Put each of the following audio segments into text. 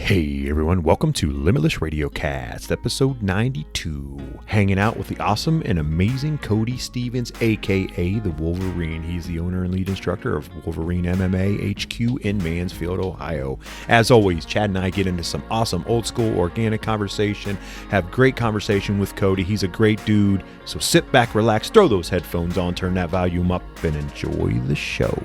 Hey everyone, welcome to Limitless Radiocast, episode 92. Hanging out with the awesome and amazing Cody Stevens, aka the Wolverine. He's the owner and lead instructor of Wolverine MMA HQ in Mansfield, Ohio. As always, Chad and I get into some awesome old school organic conversation, have great conversation with Cody. He's a great dude, so sit back, relax, throw those headphones on, turn that volume up, and enjoy the show.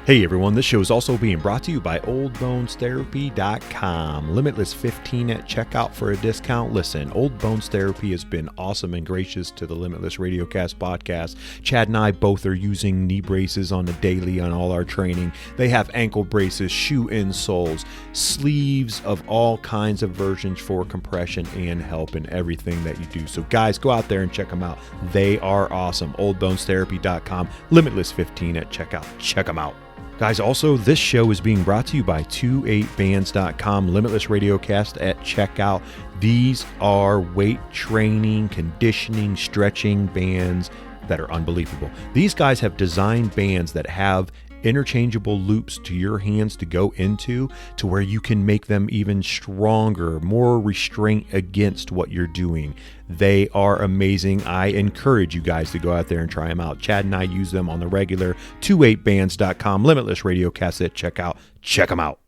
Hey everyone, this show is also being brought to you by oldbonestherapy.com. Limitless 15 at checkout for a discount. Listen, Old Bones Therapy has been awesome and gracious to the Limitless Radiocast podcast. Chad and I both are using knee braces on the daily on all our training. They have ankle braces, shoe insoles, sleeves of all kinds of versions for compression and help in everything that you do. So guys, go out there and check them out. They are awesome. oldbonestherapy.com. Limitless 15 at checkout. Check them out. Guys, also, this show is being brought to you by 28bands.com, Limitless Radiocast at checkout. These are weight training, conditioning, stretching bands that are unbelievable. These guys have designed bands that have interchangeable loops to your hands to go into to where you can make them even stronger, more restraint against what you're doing. They are amazing. I encourage you guys to go out there and try them out. Chad and I use them on the regular. 28bands.com, Limitless Radiocast at checkout. Check them out.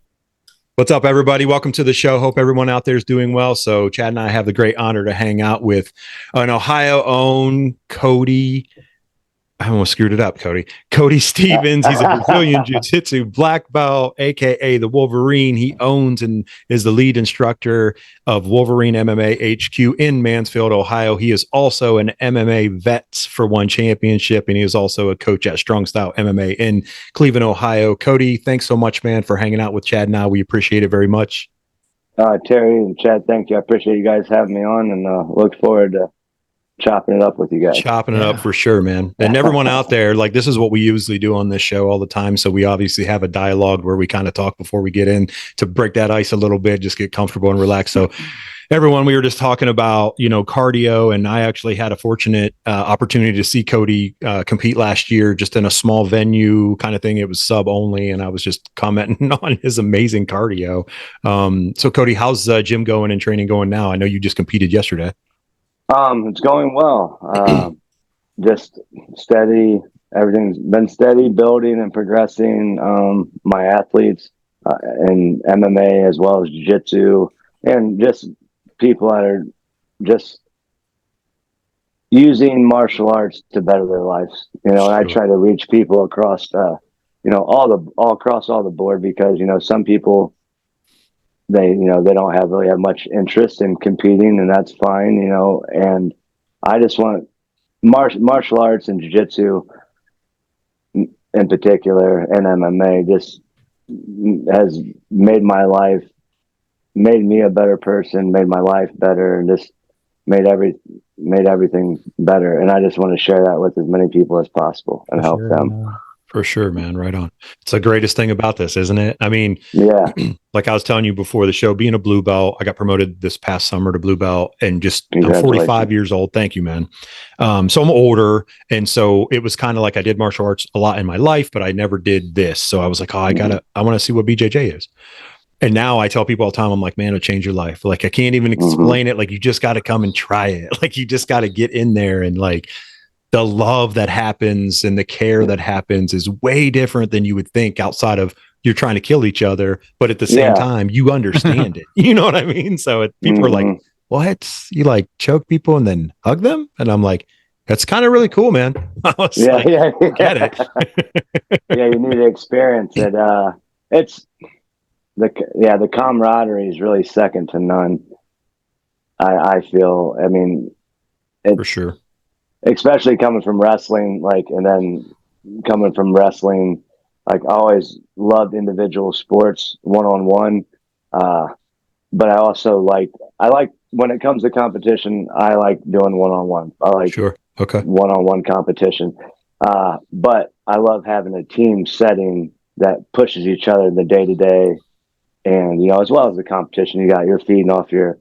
What's up, everybody? Welcome to the show. Hope everyone out there is doing well. So Chad and I have the great honor to hang out with an Ohio-owned Cody. I almost screwed it up, Cody. Cody Stevens. He's a Brazilian Jiu-Jitsu Black Belt, aka the Wolverine. He owns and is the lead instructor of Wolverine MMA HQ in Mansfield, Ohio. He is also an MMA vets for One Championship, and he is also a coach at Strong Style MMA in Cleveland, Ohio. Cody, thanks so much, man, for hanging out with Chad and I. We appreciate it very much. Terry and Chad, thank you. I appreciate you guys having me on, and look forward to chopping it up with you guys. Chopping it up for sure, man. And everyone out there, like, this is what we usually do on this show all the time. So we obviously have a dialogue where we kind of talk before we get in to break that ice a little bit, just get comfortable and relax. So everyone, we were just talking about, cardio, and I actually had a fortunate opportunity to see Cody compete last year, just in a small venue kind of thing. It was sub only, and I was just commenting on his amazing cardio. So Cody, how's gym going and training going now? I know you just competed yesterday. It's going well. Just steady. Everything's been steady, building and progressing. My athletes in MMA as well as Jiu-Jitsu, and just people that are just using martial arts to better their lives. And I try to reach people across, all across the board, because some people, they don't really have much interest in competing, and that's fine, and I just want martial arts and jiu-jitsu in particular, and MMA just has made me a better person, made my life better, and just made everything better. And I just want to share that with as many people as possible and help them. For sure, man. Right on. It's the greatest thing about this, isn't it? I mean, yeah. Like I was telling you before the show, being a blue belt, I got promoted this past summer to blue belt, and just I'm 45 years old. Thank you, man. So I'm older. And so it was kind of like I did martial arts a lot in my life, but I never did this. So I was like, I want to see what BJJ is. And now I tell people all the time, I'm like, man, it'll change your life. Like, I can't even explain it. Like, you just got to come and try it. Like, you just got to get in there, and like, the love that happens and the care that happens is way different than you would think, outside of you're trying to kill each other, but at the same time, you understand it. You know what I mean? So people are like, what? You like choke people and then hug them? And I'm like, that's kind of really cool, man. I was get it. Yeah, you need to experience it. It's the camaraderie is really second to none. I feel, for sure. Especially coming from wrestling, and then coming from wrestling, I always loved individual sports, one-on-one. But I also like when it comes to competition, I like doing one-on-one. I like one-on-one competition. But I love having a team setting that pushes each other in the day-to-day. And, as well as the competition, you're feeding off your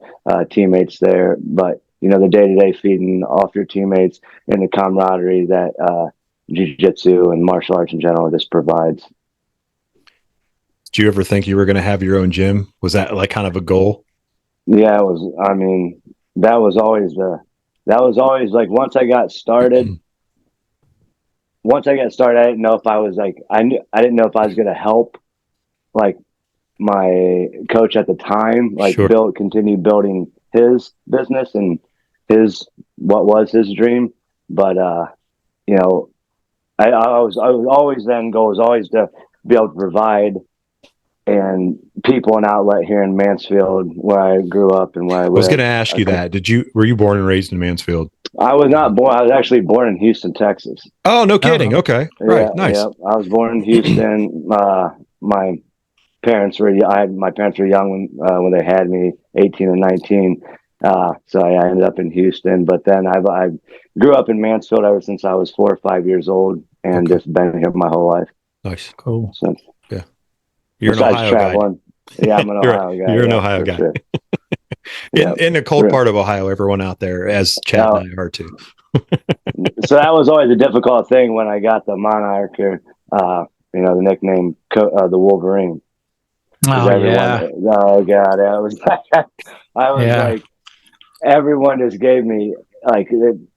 teammates there. But, the day-to-day feeding off your teammates and the camaraderie that jiu-jitsu and martial arts in general just provides. Did you ever think you were going to have your own gym? Was that like kind of a goal? Yeah, it was. I mean, that was always like once I got started. Once I got started, I didn't know if I was like I didn't know if I was going to help like my coach at the time, like Sure. continue building his business and what was his dream. But you know, I was always then goal was always to be able to provide and people an outlet here in Mansfield where I grew up and where I I was live. going to ask you that. Were you born and raised in Mansfield? I was not born. I was actually born in Houston, Texas. Oh, no kidding. Okay. Right. Yeah, Nice. yeah. I was born in Houston. My parents were young when they had me, 18 and 19. So I ended up in Houston, but then I grew up in Mansfield ever since I was 4 or 5 years old, and just been here my whole life. Nice. Cool. So, yeah, you're an Ohio traveling. guy. Yeah, I'm an Ohio guy. You're an Ohio guy. Sure. In a cold part of Ohio, everyone out there, as Chad and I are too. So that was always a difficult thing when I got the moniker, the nickname, the Wolverine. Oh, yeah. Oh God, I was like, everyone just gave me like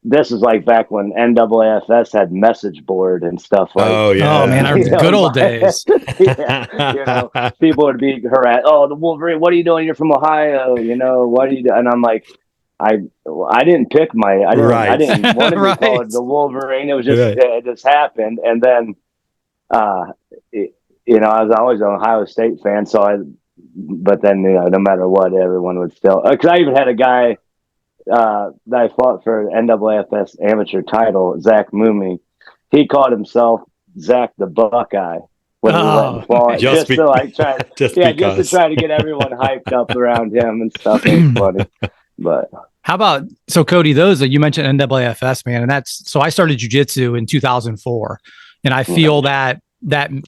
this is like back when NAAFS had message board and stuff like. Oh yeah, oh man, good old days. Yeah, people would be harassed. Oh, the Wolverine! What are you doing? You're from Ohio. What do you do? And I'm like, I didn't pick I didn't want to be called the Wolverine. It was just it just happened, and then I was always an Ohio State fan, but then no matter what, everyone would still. Because I even had a guy that I fought for NAAFS amateur title, Zach Moomey. He called himself Zach the Buckeye when we went and fought, just to try to get everyone hyped up around him and stuff. It was funny, but. How about, so Cody, those that you mentioned NAAFS, man, and so I started Jujitsu in 2004, and I feel that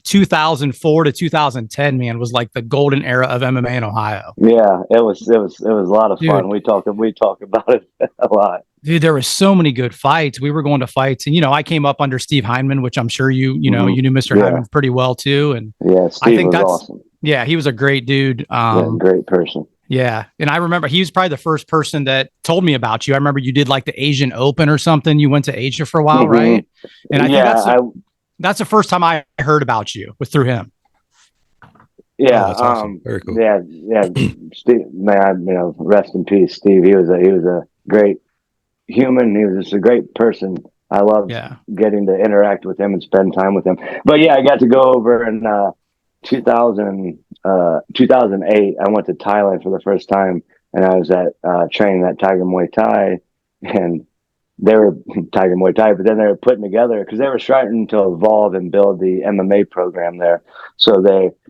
2004 to 2010, man, was like the golden era of MMA in Ohio. Yeah, it was a lot of fun. We talk about it a lot. Dude, there were so many good fights. We were going to fights, and I came up under Steve Heineman, which I'm sure you knew Mr. Heineman pretty well too. And Steve was awesome. Yeah, he was a great dude. Great person. Yeah. And I remember he was probably the first person that told me about you. I remember you did like the Asian Open or something. You went to Asia for a while, right? And I think that's the first time I heard about you, was through him. Yeah. That's awesome. Very cool. Yeah. Steve, man, rest in peace, Steve. He was a great human. He was just a great person. I loved getting to interact with him and spend time with him. But yeah, I got to go over in 2008, I went to Thailand for the first time, and I was at training at Tiger Muay Thai, and they were Tiger Muay Thai, but then they were putting together, because they were starting to evolve and build the MMA program there. So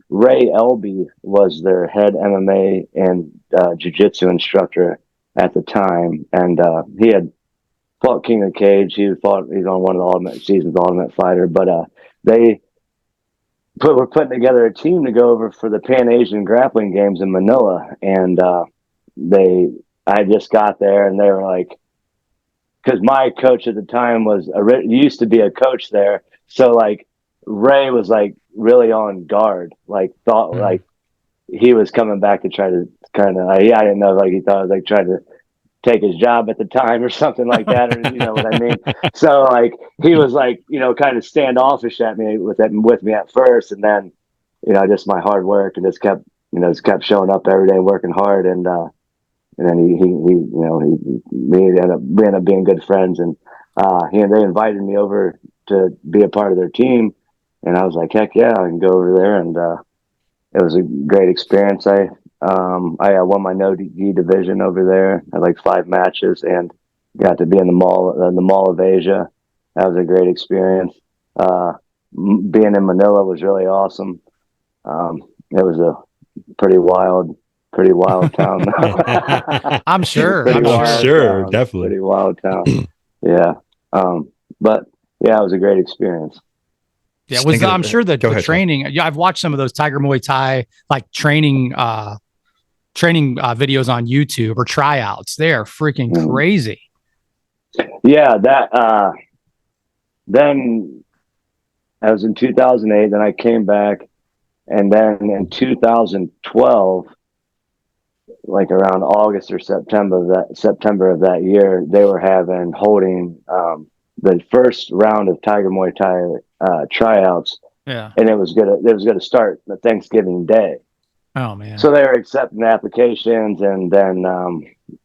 Ray Elby was their head MMA and Jiu-Jitsu instructor at the time, and he had fought King of the Cage. He's on one of the Ultimate seasons, Ultimate Fighter, but we're putting together a team to go over for the Pan Asian Grappling Games in Manila, and I just got there, and they were like, because my coach at the time used to be a coach there, so like Ray was like really on guard, like thought like he was coming back to try to kind of I didn't know, like he thought I was like trying to take his job at the time or something like that, or you know what I mean. So like he was like kind of standoffish at me with me at first, and then just my hard work and just kept showing up every day working hard, and then we ended up being good friends, and they invited me over to be a part of their team, and I was like, heck yeah, I can go over there, and it was a great experience. I won my no gi division over there. I had like 5 matches and got to be in the Mall of Asia. That was a great experience. Being in Manila was really awesome. It was a pretty wild town. I'm sure. Definitely. Pretty wild town. Yeah. But yeah, it was a great experience. Yeah, I'm sure that the training. Yeah, I've watched some of those Tiger Muay Thai like training videos on YouTube or tryouts. They are freaking crazy. Yeah, that then I was in 2008. Then I came back, And then in 2012, like around August or September of that year, they were holding the first round of Tiger Muay Thai tryouts. Yeah. And it was gonna start the Thanksgiving Day. Oh man. So they were accepting applications, and then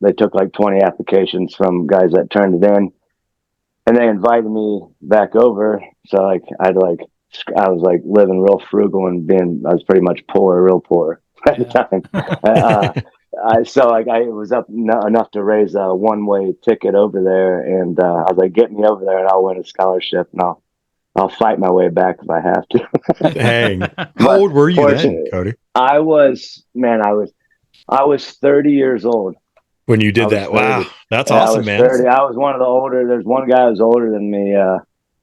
they took like 20 applications from guys that turned it in, and they invited me back over. So like I was like living real frugal and I was pretty much poor, real poor at the time. So like I was up enough to raise a one-way ticket over there, and I was like, get me over there and I'll win a scholarship, and I'll fight my way back if I have to. Dang. How old were you then, Cody? I was 30 years old. When you did that. 30. Wow. That's awesome, man. 30. I was one of the older. There's one guy who was older than me,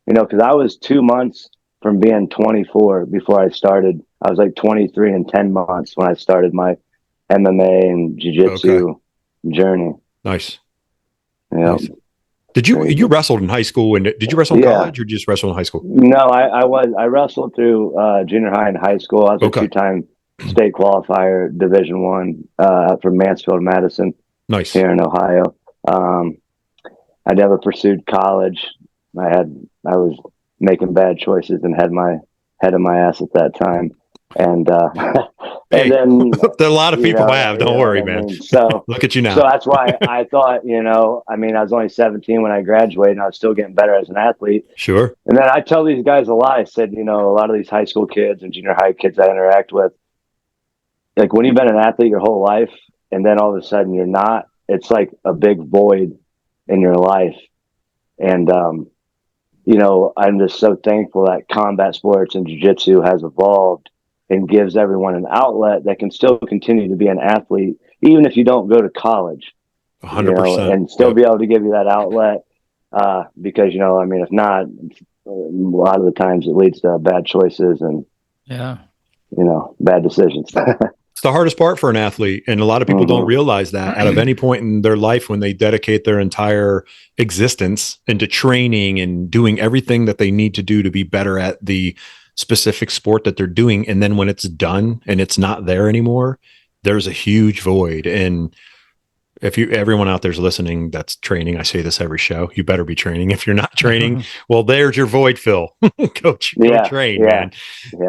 because I was 2 months from being 24 before I started. I was like 23 and 10 months when I started my MMA and Jiu-Jitsu journey. Nice. Yeah. Nice. Did you wrestled in high school, and did you wrestle in college, or just wrestle in high school? No, I wrestled through junior high and high school. I was a 2-time state qualifier, Division I, from Mansfield, Madison. Nice. Here in Ohio. I never pursued college. I was making bad choices and had my head in my ass at that time. And hey, and then a lot of people have. Don't worry, man. So look at you now. So that's why I thought, I was only 17 when I graduated, and I was still getting better as an athlete. Sure. And then I tell these guys a lot. I said, a lot of these high school kids and junior high kids I interact with, like when you've been an athlete your whole life, and then all of a sudden you're not, it's like a big void in your life. And, I'm just so thankful that combat sports and jiu-jitsu has evolved and gives everyone an outlet that can still continue to be an athlete, even if you don't go to college. 100%. And still be able to give you that outlet. Because, if not, a lot of the times it leads to bad choices and, bad decisions. It's the hardest part for an athlete, and a lot of people don't realize that out of any point in their life when they dedicate their entire existence into training and doing everything that they need to do to be better at the specific sport that they're doing. And then when it's done and it's not there anymore, there's a huge void. And if everyone out there's listening that's training, I say this every show, you better be training. If you're not training, well, there's your void fill. Go train, man.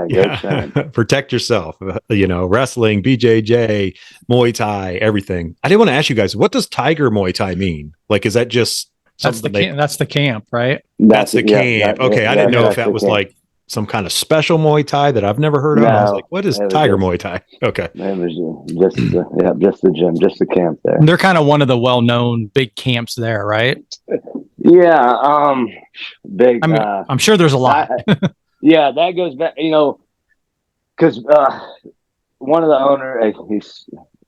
Yeah, train. Protect yourself. Wrestling, BJJ, Muay Thai, everything. I didn't want to ask you guys, what does Tiger Muay Thai mean? Like, is that just that's the camp, right? That's the camp. Okay, I didn't know if that was like some kind of special Muay Thai that I've never heard of. I was like, what is Tiger Muay Thai? Okay. It was just the gym, just the camp there. They're kind of one of the well-known big camps there, right? Yeah. Big. I'm sure there's a lot. That goes back, because one of the owner,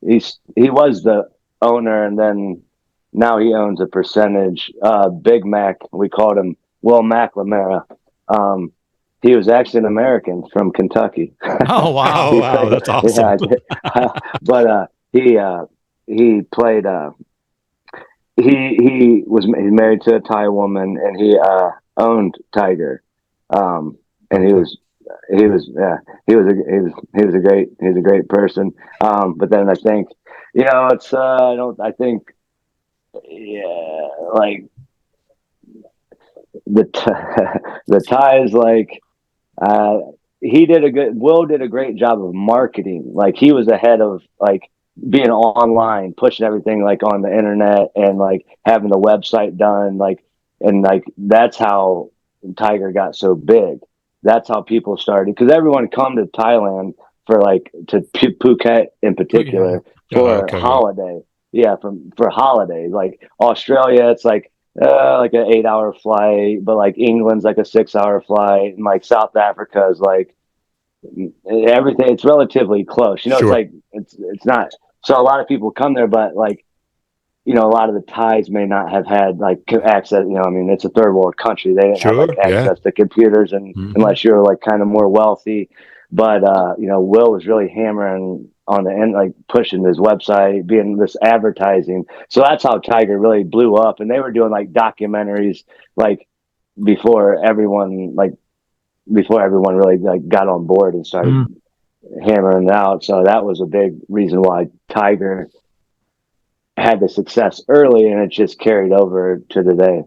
he was the owner, and then now he owns a percentage. Big Mac, we called him Will McLamara. He was actually an American from Kentucky. Oh wow! Wow, that's awesome. But he played. He's married to a Thai woman, and he owned Tiger. And he was a great person. But then I think, like the Thais, like. Will did a great job of marketing. Like he was ahead of like being online, pushing everything like on the internet and like having the website done. And that's how Tiger got so big. That's how people started, because everyone come to Thailand for to Phuket in particular for holiday. Yeah. For holidays, like Australia, it's like an 8-hour flight, but like England's like a 6-hour flight, and like South Africa is like everything. It's relatively close, Sure. It's like it's not. So a lot of people come there, but like a lot of the Thais may not have had like access. It's a third world country. They didn't have like access to computers, and unless you're like kind of more wealthy. But Will was really hammering on the end, like pushing his website, being this advertising. So that's how Tiger really blew up. And they were doing like documentaries, like before everyone really like got on board and started, hammering it out. So that was a big reason why Tiger had the success early, and it just carried over to today.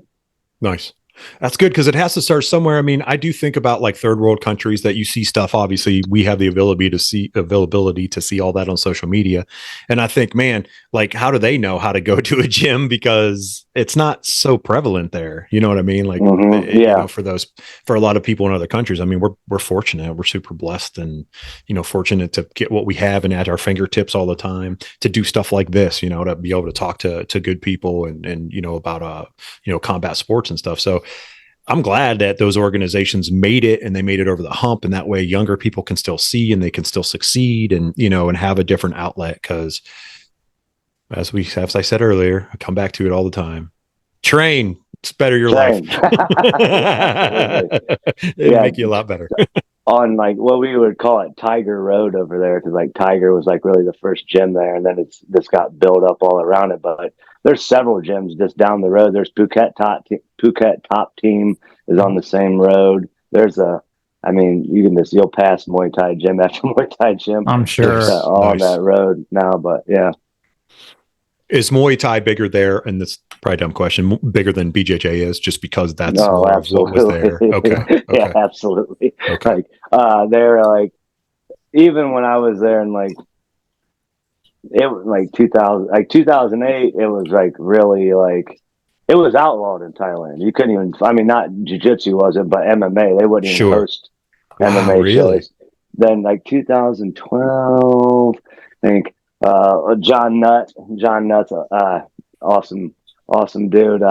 Nice. That's good because it has to start somewhere. I mean, I do think about like third world countries that you see stuff. Obviously, we have the availability to see all that on social media. And I think, man, like, how do they know how to go to a gym? Because it's not so prevalent there. You know what I mean? Like, you know, for a lot of people in other countries, I mean, we're fortunate. We're super blessed and, you know, fortunate to get what we have and at our fingertips all the time to do stuff like this, you know, to be able to talk to good people and, you know, about, you know, combat sports and stuff. So, I'm glad that those organizations made it and they made it over the hump. And that way younger people can still see and they can still succeed and, you know, and have a different outlet. Cause as I said earlier, I come back to it all the time. Train. It's better your life. It'll make you a lot better. On like what we would call it Tiger Road over there, because like Tiger was like really the first gym there, and then it's just got built up all around it. But there's several gyms just down the road. There's Phuket Top Team is on the same road. There's you'll pass Muay Thai gym after Muay Thai gym. I'm sure on that road now, but yeah. Is Muay Thai bigger there? And this is probably a dumb question, bigger than BJJ is, just because that's what was there. Okay. Yeah, absolutely. Okay. Like they're like, even when I was there in like, it was like 2008, it was like really like, it was outlawed in Thailand. You couldn't even, I mean, not Jujitsu wasn't, but MMA, they wouldn't even host MMA shows. Then like 2012, I think, John Nutt's awesome dude.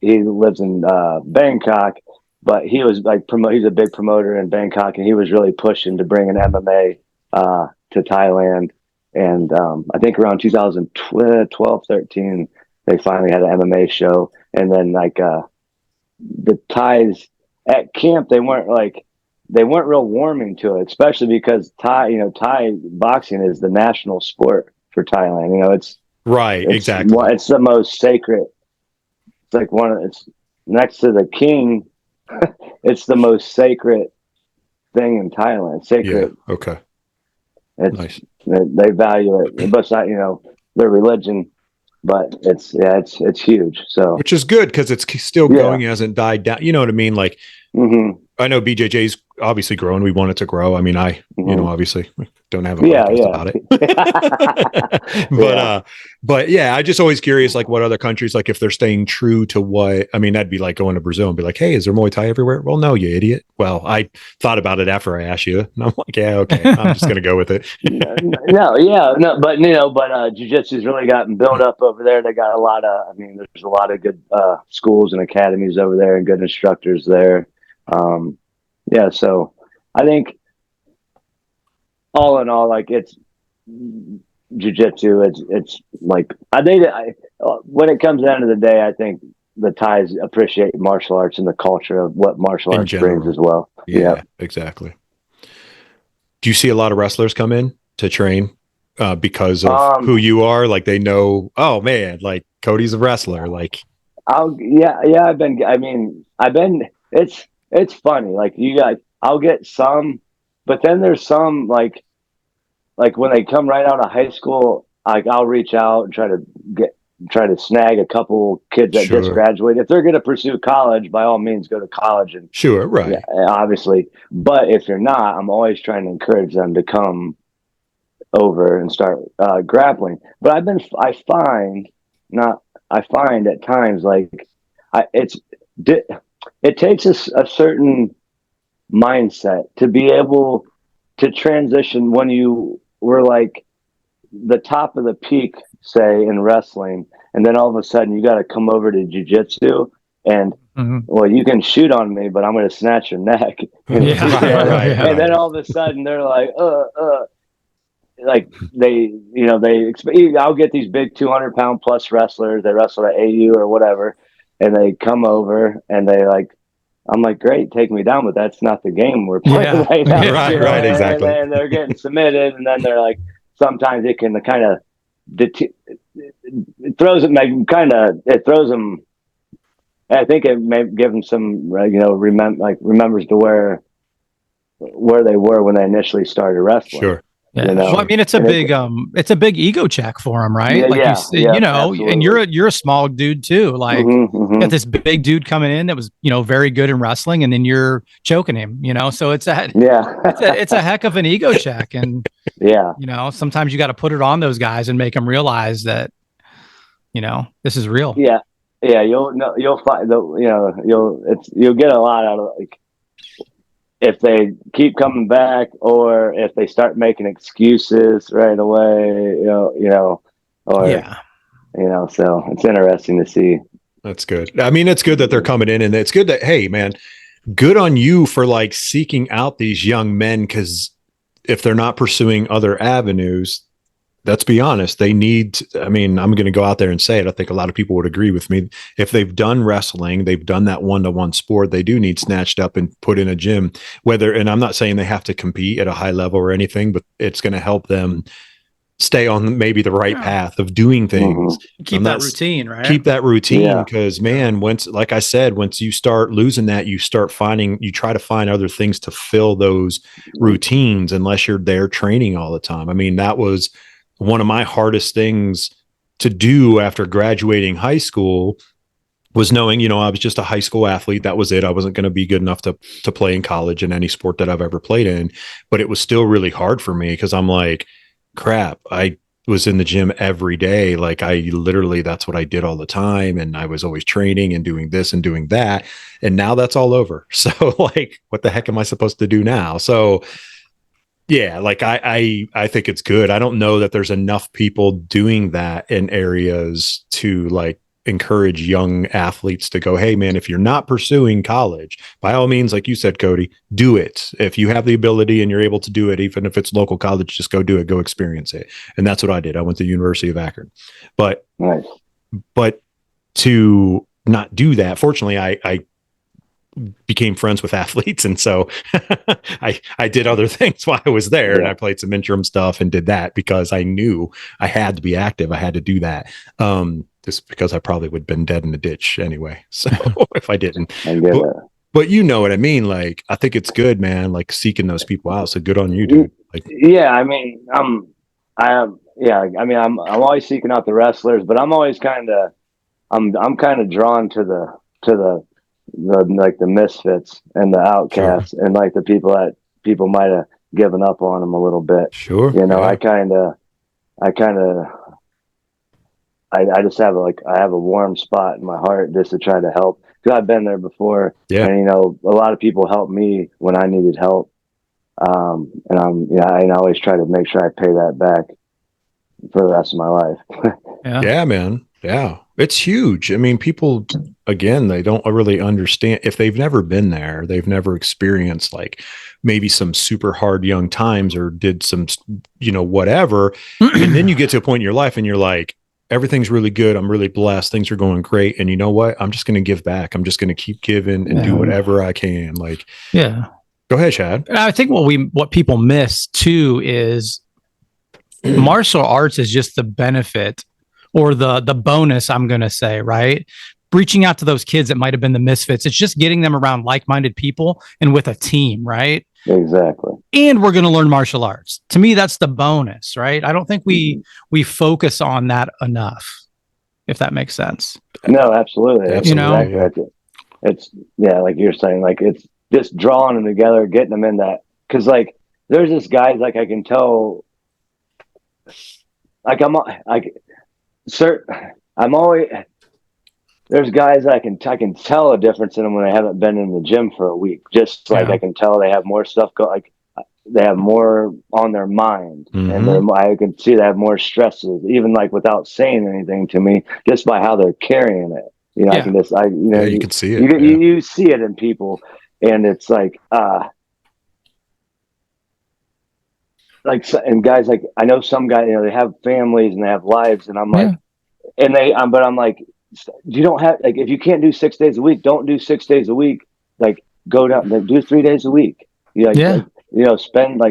He lives in Bangkok, but he was like he's a big promoter in Bangkok, and he was really pushing to bring an MMA to Thailand. And I think around 2012, 13, they finally had an MMA show. And then like the Thais at camp, they weren't real warming to it, especially because Thai boxing is the national sport for Thailand. You know, it's exactly. It's the most sacred. It's like it's next to the king. It's the most sacred thing in Thailand. Sacred. Yeah. Okay. It's nice. They value it, but not, their religion. But it's huge. So, which is good because it's still going, hasn't died down. You know what I mean? Like, I know BJJ's obviously growing. We want it to grow. I mean, obviously don't have a podcast about it. But yeah, I just always curious, like what other countries, like if they're staying true to what, I mean, that'd be like going to Brazil and be like, hey, is there Muay Thai everywhere? Well, no, you idiot. Well, I thought about it after I asked you, and I'm like, yeah, okay, I'm just going to go with it. But Jiu-Jitsu's really gotten built up over there. They got there's a lot of good schools and academies over there and good instructors there. So I think all in all, like it's Jiu-Jitsu. It's like when it comes down to the day, I think the Thais appreciate martial arts and the culture of what martial arts brings as well. Yeah, exactly. Do you see a lot of wrestlers come in to train because of who you are? Like they know, oh man, like Cody's a wrestler. Like, it's funny. Like I'll get some, but then there's some like when they come right out of high school, like I'll reach out and try to snag a couple kids that just graduated. If they're going to pursue college, by all means, go to college and obviously. But if you're not, I'm always trying to encourage them to come over and start grappling. But I find at times like it takes a certain mindset to be able to transition when you were like the top of the peak, say in wrestling, and then all of a sudden you got to come over to jiu-jitsu and well, you can shoot on me, but I'm going to snatch your neck. And then all of a sudden they're like, like I'll get these big 200-pound plus wrestlers. They wrestle at AU or whatever, and they come over and I'm like, great, take me down, but that's not the game we're playing right now. Right, exactly. And they're getting submitted, and then they're like, sometimes it can kind of it throws them. I think it may give them some, remembers to where where they were when they initially started wrestling. Sure. Yeah. You know? Well, I mean, it's a big ego check for him, right? Yeah, like you know, absolutely. and you're a small dude too. Like you got this big dude coming in that was, you know, very good in wrestling, and then you're choking him, you know. So it's a heck of an ego check, and yeah, you know, sometimes you got to put it on those guys and make them realize that, you know, this is real. Yeah, you'll find you'll get a lot out of like if they keep coming back or if they start making excuses right away, so it's interesting to see. That's good. I mean, it's good that they're coming in, and it's good that, hey, man, good on you for like seeking out these young men, because if they're not pursuing other avenues, let's be honest, they need, I mean, I'm going to go out there and say it. I think a lot of people would agree with me. If they've done wrestling, they've done that one-to-one sport, they do need snatched up and put in a gym, and I'm not saying they have to compete at a high level or anything, but it's going to help them stay on maybe the right path of doing things. Keep that routine, right? Keep that routine, because man, once, like I said, once you start losing that, you try to find other things to fill those routines unless you're there training all the time. I mean, that was one of my hardest things to do after graduating high school, was knowing, you know, I was just a high school athlete. That was it. I wasn't going to be good enough to play in college in any sport that I've ever played in, but it was still really hard for me because I'm like, crap, I was in the gym every day. Like that's what I did all the time. And I was always training and doing this and doing that. And now that's all over. So like, what the heck am I supposed to do now? So yeah, like I think it's good. I don't know that there's enough people doing that in areas to like encourage young athletes to go, hey man, if you're not pursuing college, by all means, like you said, Cody, do it. If you have the ability and you're able to do it, even if it's local college, just go do it, go experience it. And that's what I did. I went to the University of Akron, but to not do that, fortunately, I became friends with athletes. And so I did other things while I was there, and I played some interim stuff and did that because I knew I had to be active. I had to do that. Just because I probably would have been dead in the ditch anyway. So if I didn't, but you know what I mean? Like, I think it's good, man, like seeking those people out. So good on you, dude. Like, yeah. I mean, I'm always seeking out the wrestlers, but I'm always kind of drawn to the like the misfits and the outcasts, and like the people that people might have given up on them a little bit. Sure. You know, I just have I have a warm spot in my heart just to try to help, because I've been there before. Yeah. And, you know, a lot of people helped me when I needed help. And I always try to make sure I pay that back for the rest of my life. Yeah, man. Yeah. It's huge. I mean, people, again, they don't really understand if they've never been there, they've never experienced like maybe some super hard young times or did some, you know, whatever. And then you get to a point in your life and you're like, everything's really good. I'm really blessed. Things are going great. And you know what? I'm just going to give back. I'm just going to keep giving and do whatever I can. Like, yeah. Go ahead, Chad. And I think what people miss too is martial arts is just the benefit or the bonus, I'm going to say, right? Reaching out to those kids that might have been the misfits. It's just getting them around like-minded people and with a team, right? Exactly. And we're going to learn martial arts. To me, that's the bonus, right? I don't think we focus on that enough, if that makes sense. No, absolutely. You know, exactly. It's like you're saying, like it's just drawing them together, getting them in that. Because like there's this guys like I can tell, like there's guys I can tell a difference in them when I haven't been in the gym for a week. Just like I can tell they have more stuff like they have more on their mind, and I can see they have more stresses, even like without saying anything to me, just by how they're carrying it. You know, I can just you can see it. You see it in people, and it's like and guys like I know some guys, you know, they have families and they have lives, and I'm like, but I'm like, you don't have like if you can't do 6 days a week, don't do 6 days a week. Like go down, like, do 3 days a week. Spend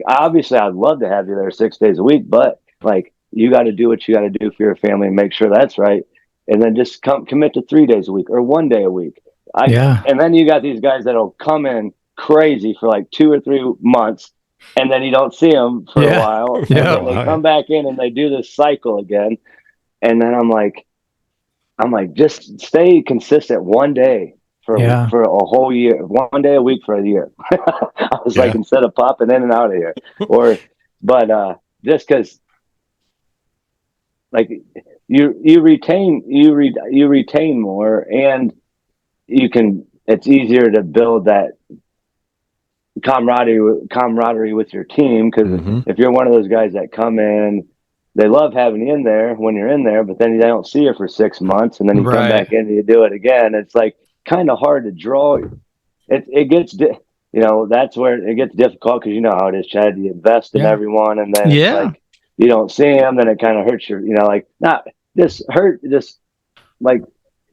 obviously I'd love to have you there 6 days a week, but like you got to do what you got to do for your family and make sure that's right, and then just commit to 3 days a week or 1 day a week. And then you got these guys that'll come in crazy for like 2 or 3 months, and then you don't see them for a while, and then they come back in and they do this cycle again, and then I'm like, just stay consistent one day for a whole year, one day a week for a year. I was like, instead of popping in and out of here, but just because, like, you retain more, and it's easier to build that camaraderie with your team, because if you're one of those guys that come in, they love having you in there when you're in there, but then they don't see you for 6 months, and then you come back in and you do it again. It's like kind of hard to draw. It gets, that's where it gets difficult, because you know how it is, Chad. You invest in everyone, and then it's like you don't see them, then it kind of hurts your, like like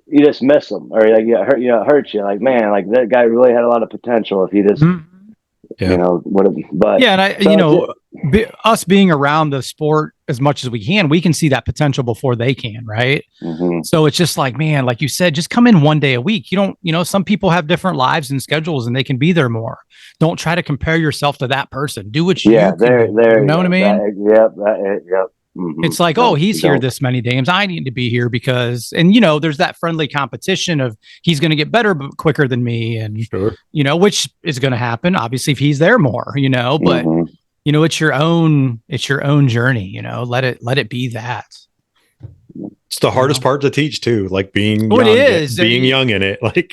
you just miss them, or like it hurts you. Like, man, like that guy really had a lot of potential if he just. But us being around the sport as much as we can see that potential before they can, right? So it's just like, man, like you said, just come in one day a week. You don't, some people have different lives and schedules, and they can be there more. Don't try to compare yourself to that person. Do what you can do. You know what I mean? Yep. It's like, he's here this many days, I need to be here because, and there's that friendly competition of he's going to get better quicker than me, and which is going to happen obviously if he's there more, but it's your own journey, let it be that. It's the hardest part to teach too, like being young in it. Like,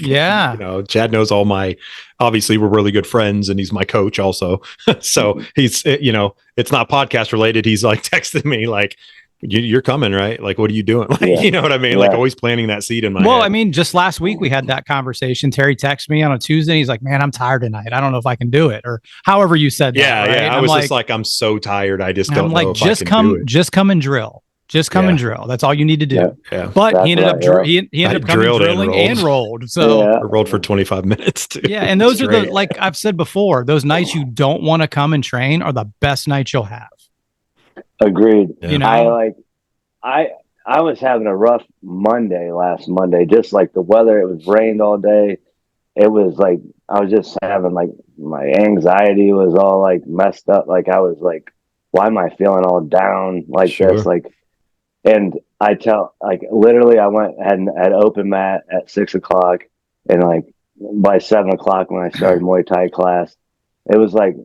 Chad knows obviously we're really good friends, and he's my coach also. So he's, it's not podcast related. He's like texting me like, you're coming, right? Like, what are you doing? Like, you know what I mean? Like, always planting that seed in my head. I mean, just last week we had that conversation. Terry texted me on a Tuesday. He's like, man, I'm tired tonight. I don't know if I can do it, or however you said that. Right? I was just like, I'm so tired. I just don't know if I can do it. Just come and drill. Just come and drill. That's all you need to do. Yeah. But he ended up drilling and rolled. So I rolled for 25 minutes too. Yeah, and those are like I've said before, those nights you don't want to come and train are the best nights you'll have. Agreed. Yeah. I was having a rough last Monday, just like the weather. It was rained all day. It was like I was just having like my anxiety was all like messed up. Like I was like, why am I feeling all down like this? Like. And I literally I went had open mat at 6:00, and like by 7:00 when I started Muay Thai class, it was like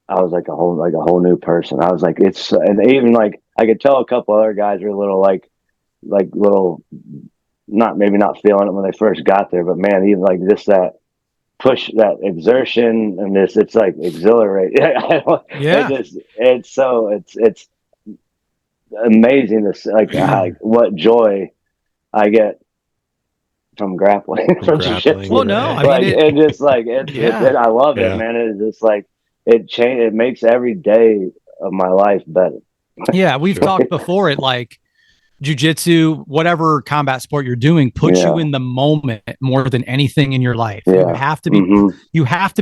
I was like a whole new person. I was like, and even like I could tell a couple other guys were a little like little not feeling it when they first got there, but man, even like just that push, that exertion, and it's like exhilarating. It's amazing to like what joy I get from grappling. Well, no, I love it, man. It's just like it makes every day of my life better. Yeah, we've talked before. It like jujitsu, whatever combat sport you're doing, puts you in the moment more than anything in your life. You have to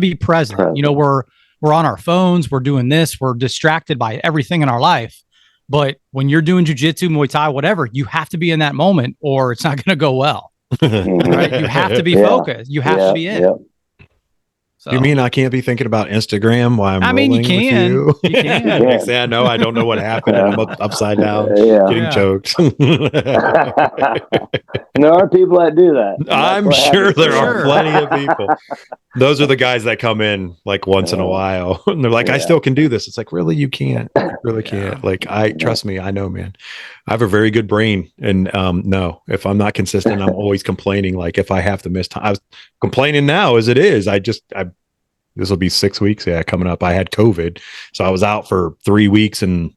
be present. We're on our phones, we're doing this, we're distracted by everything in our life. But when you're doing jujitsu, Muay Thai, whatever, you have to be in that moment, or it's not going to go well. Right? You have to be focused. You have to be in. So, you mean I can't be thinking about Instagram while I'm rolling you can. with you? You can. I don't know what happened. I'm upside down, getting choked. And there are people that do that. I'm sure there are plenty of people. Those are the guys that come in like once in a while, and they're like, I still can do this. It's like, really, you can't. You really can't. Like, trust me, I know, man. I have a very good brain, and no, if I'm not consistent, I'm always complaining. Like, if I have to miss time, I was complaining now as it is. This will be 6 weeks. Yeah, coming up. I had COVID, so I was out for 3 weeks and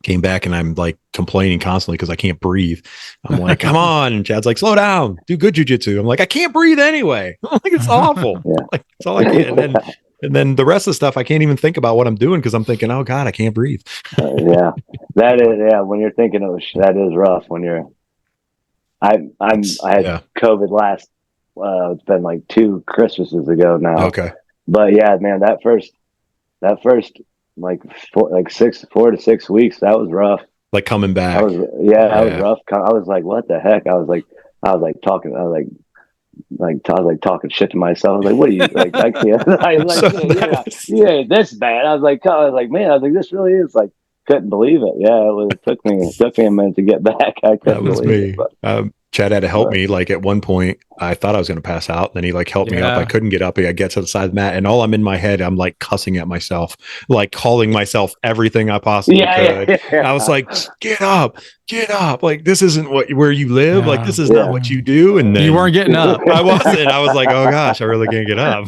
came back, and I'm like complaining constantly because I can't breathe. I'm like, come on. And Chad's like, slow down, do good jujitsu. I'm like, I can't breathe anyway. I'm like, it's awful. Like, it's all I can. And then the rest of the stuff, I can't even think about what I'm doing because I'm thinking, oh God, I can't breathe. That is, when you're thinking that is rough when you're, I had COVID last, it's been like 2 Christmases ago now. Okay. But yeah, man, that first like 4 to 6 weeks, that was rough. Like coming back. That was rough. I was like, what the heck? I was like talking. I was like, I was like talking shit to myself. I was like, what are you like? I can't. I was like, yeah, this bad. I was like, man, I was like, this really is like, couldn't believe it. Yeah, it took me a minute to get back. I couldn't believe it. But, Chad had to help me. Like at one point, I thought I was going to pass out. And then he like helped me up. I couldn't get up. I get to the side of the mat, and all I'm in my head, I'm like cussing at myself, like calling myself everything I possibly could. I was like, get up. Like, this isn't where you live. Like, this is not what you do. And then you weren't getting up. I wasn't. I was like, oh gosh, I really can't get up.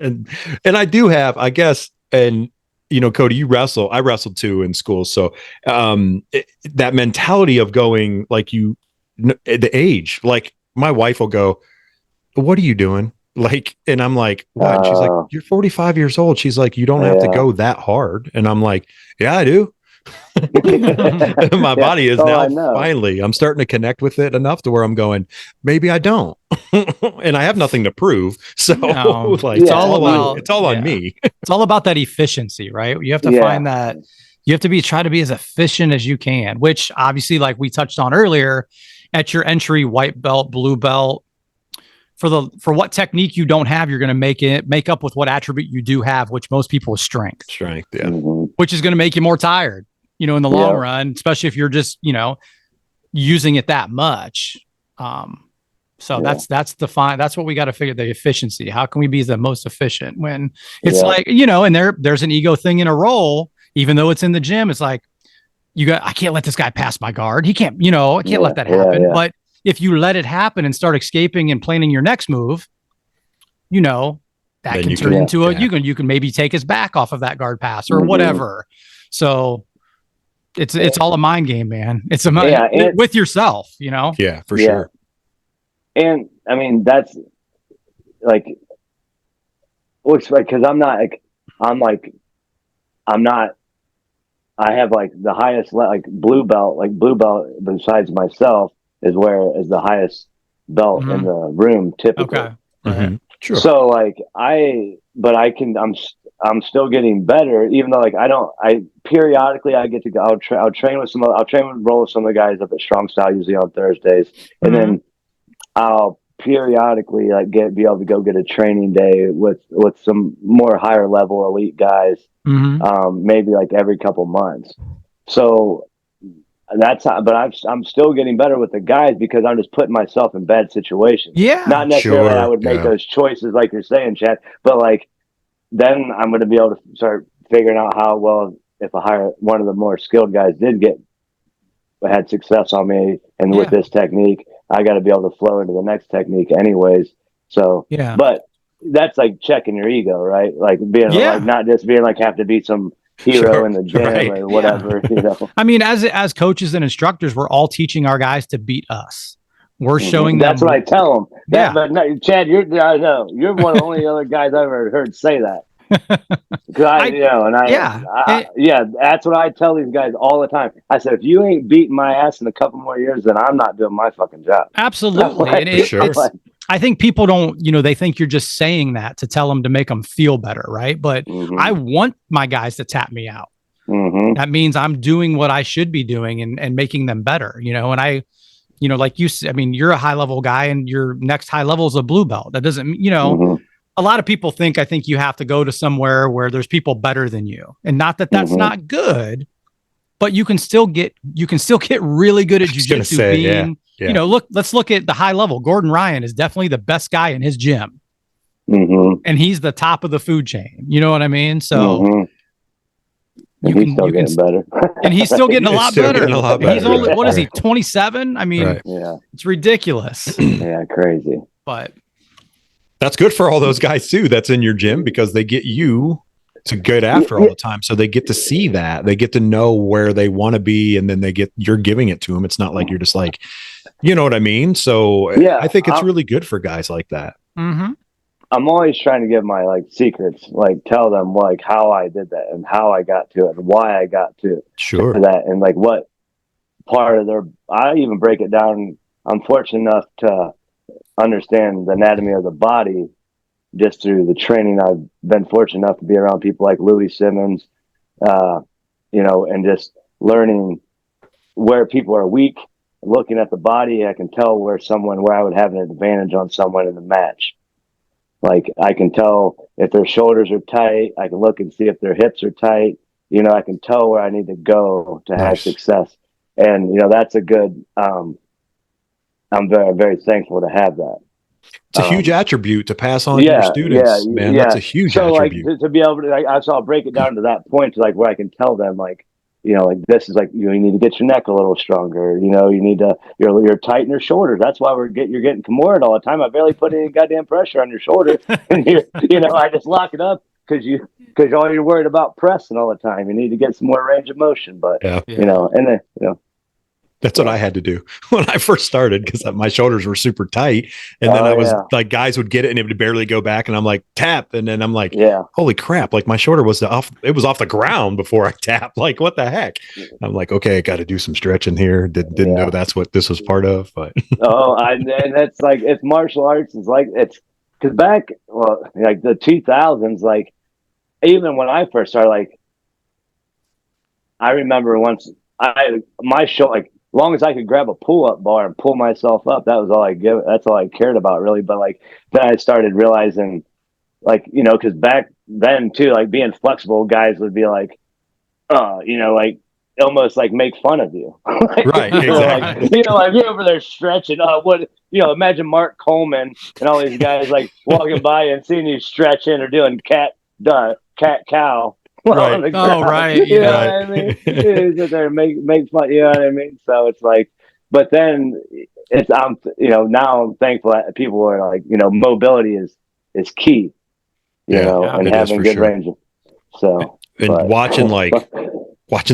and I do have, I guess, and you know, Cody, you wrestle. I wrestled too in school. So that mentality of going like the age, like my wife will go, what are you doing? Like, and I'm like, what? She's like, you're 45 years old. She's like, you don't have to go that hard. And I'm like, yeah, I do. My body is now finally, I'm starting to connect with it enough to where I'm going, maybe I don't. And I have nothing to prove. So like, it's all on me. It's all about that efficiency, right? You have to find that you have to try to be as efficient as you can, which obviously, like we touched on earlier, at your entry white belt, blue belt, for what technique you don't have, you're going to make up with what attribute you do have, which most people is strength, which is going to make you more tired, you know, in the long run, especially if you're just, you know, using it that much. So that's what we got to figure, the efficiency. How can we be the most efficient when it's like, you know, and there's an ego thing in a role, even though it's in the gym, it's like, I can't let this guy pass my guard. He can't, you know, I can't let that happen. But if you let it happen and start escaping and planning your next move, you know, that then can turn into you can maybe take his back off of that guard pass or whatever. So it's all a mind game, man. It's a mind with yourself, you know? Yeah, for sure. And I mean, that's like, looks like, cause I have like the highest, like blue belt besides myself is the highest belt in the room typically. Okay. Mm-hmm. Sure. So like I'm still getting better, even though like periodically I get to go, I'll train with roll with some of the guys up at Strong Style usually on Thursdays. And then I'll periodically like be able to go get a training day with some more higher level elite guys. Maybe like every couple months. So that's how, but I'm still getting better with the guys because I'm just putting myself in bad situations. Yeah. Not necessarily I would make those choices like you're saying, Chad, but like then I'm going to be able to start figuring out how well if one of the more skilled guys had success on me and with this technique, I got to be able to flow into the next technique anyways. So, but that's like checking your ego, right? Like being like, not just being like, have to be some hero in the gym or whatever, you know? I mean, as coaches and instructors, we're all teaching our guys to beat us. We're showing them. That's what I tell them. But no, Chad, you're one of the only other guys I've ever heard say that. That's what I tell these guys all the time. I said, if you ain't beating my ass in a couple more years, then I'm not doing my fucking job. Absolutely. And I think people don't, you know, they think you're just saying that to tell them to make them feel better. Right. But I want my guys to tap me out. That means I'm doing what I should be doing and making them better, you know, and you know, like you said, I mean, you're a high level guy and your next high level is a blue belt. That doesn't, you know, a lot of people I think you have to go to somewhere where there's people better than you, and not that that's not good, but you can still get really good at jiu-jitsu you know, let's look at the high level. Gordon Ryan is definitely the best guy in his gym. And he's the top of the food chain. You know what I mean? So he's still getting better. And he's still getting a lot better. He's only, what is he, 27? I mean, it's ridiculous. Yeah, crazy. But that's good for all those guys too. That's in your gym because they get you to get after all the time. So they get to see that. They get to know where they want to be, and then you're giving it to them. It's not like you're just like, you know what I mean? So I think it's really good for guys like that. I'm always trying to give my like secrets, like tell them like how I did that and how I got to it and why I got to that, and like what part of I even break it down. I'm fortunate enough to understand the anatomy of the body just through the training. I've been fortunate enough to be around people like Louis Simmons, you know, and just learning where people are weak looking at the body, I can tell where I would have an advantage on someone in the match. Like I can tell if their shoulders are tight. I can look and see if their hips are tight. You know, I can tell where I need to go to have success. And, you know, that's a good, I'm very, very thankful to have that. It's a huge attribute to pass on to your students, man. That's a huge attribute. Like to be able to, so I'll break it down to that point, to like where I can tell them, like, you know, like this is like, you need to get your neck a little stronger. You know, you need to, you're tight in your shoulders. That's why you're getting Kimura all the time. I barely put any goddamn pressure on your shoulder. And you know, I just lock it up because all you're worried about pressing all the time. You need to get some more range of motion. But, you know, and then, you know. That's what I had to do when I first started, because my shoulders were super tight. And then I was like, guys would get it and it would barely go back. And I'm like, tap. And then I'm like, holy crap. Like my shoulder was off the ground before I tapped. Like, what the heck? I'm like, okay, I got to do some stretching here. Didn't know that's what this was part of. But and that's like, it's martial arts. It's like, it's because back, well, like the 2000s, like even when I first started, like I remember once my shoulder, like, as long as I could grab a pull-up bar and pull myself up, that was all that's all I cared about, really. But like then I started realizing, like, you know, because back then too, like being flexible, guys would be like, you know, like almost like make fun of you. Like, right, exactly. Like, you know, like you're over there stretching. What, you know, imagine Mark Coleman and all these guys like walking by and seeing you stretching or doing cat cow. Right. Oh, right. You know what I mean? Sit there and make fun. You know what I mean? So it's like, but then you know, now I'm thankful that people are like, you know, mobility is key, you know, and having good range. So, watching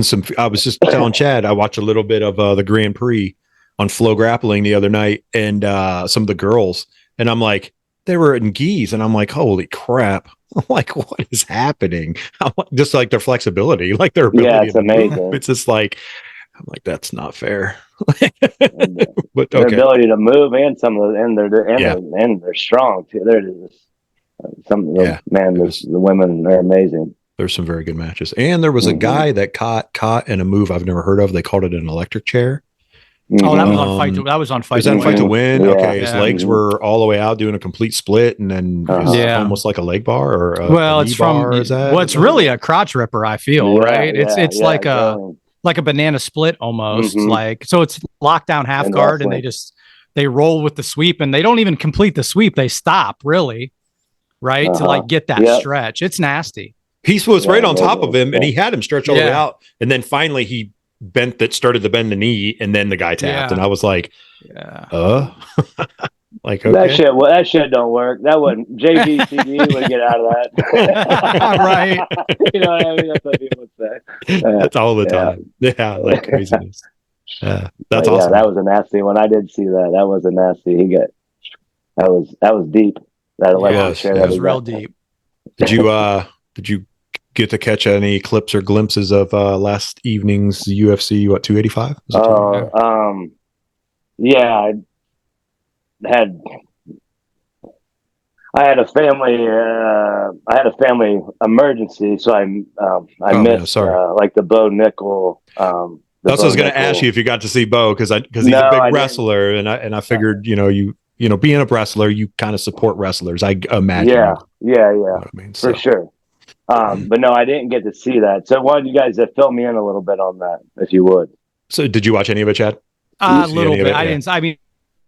some, I was just telling Chad, I watched a little bit of the Grand Prix on Flow Grappling the other night, and some of the girls, and I'm like, they were in gis, and I'm like, holy crap. I'm like, what is happening? I'm like, just like their flexibility, like their ability. It's amazing. It's just like, I'm like, that's not fair. But their ability to move and they're strong too. They're just the women are amazing. There's some very good matches, and there was a guy that caught in a move I've never heard of. They called it an electric chair. Oh, that was on Fight. That was on Fight. Was that Fight to Win? Yeah. Okay, his legs were all the way out, doing a complete split, and then almost like a leg bar or a it's from. Bar, it's really a crotch ripper. I feel right. It's like a banana split almost. Like, so it's lockdown half guard, and they roll with the sweep, and they don't even complete the sweep. They stop really, right, to like get that stretch. It's nasty. He was right on top of him, and he had him stretch all the way out, and then finally he started to bend the knee, and then the guy tapped, and I was like, like, okay. That shit don't work. That wouldn't. JVCD would get out of that. Right. You know what I mean? That's what people would say. That's all the time. Yeah, like craziness. That's awesome. That was a nasty one. I did see that. That was a nasty. That was deep. That electric chair. That was real deep. Did you get to catch any clips or glimpses of last evening's UFC 285? I had a family emergency, so I missed like the Bo Nickel. That's what I was going to ask you, if you got to see Bo, because he's a big wrestler, and I figured you know being a wrestler, you kind of support wrestlers, I imagine. Yeah. I mean, for sure. But no, I didn't get to see that. So why don't you guys fill me in a little bit on that, if you would? So did you watch any of it, Chad? A little bit. I didn't. I mean,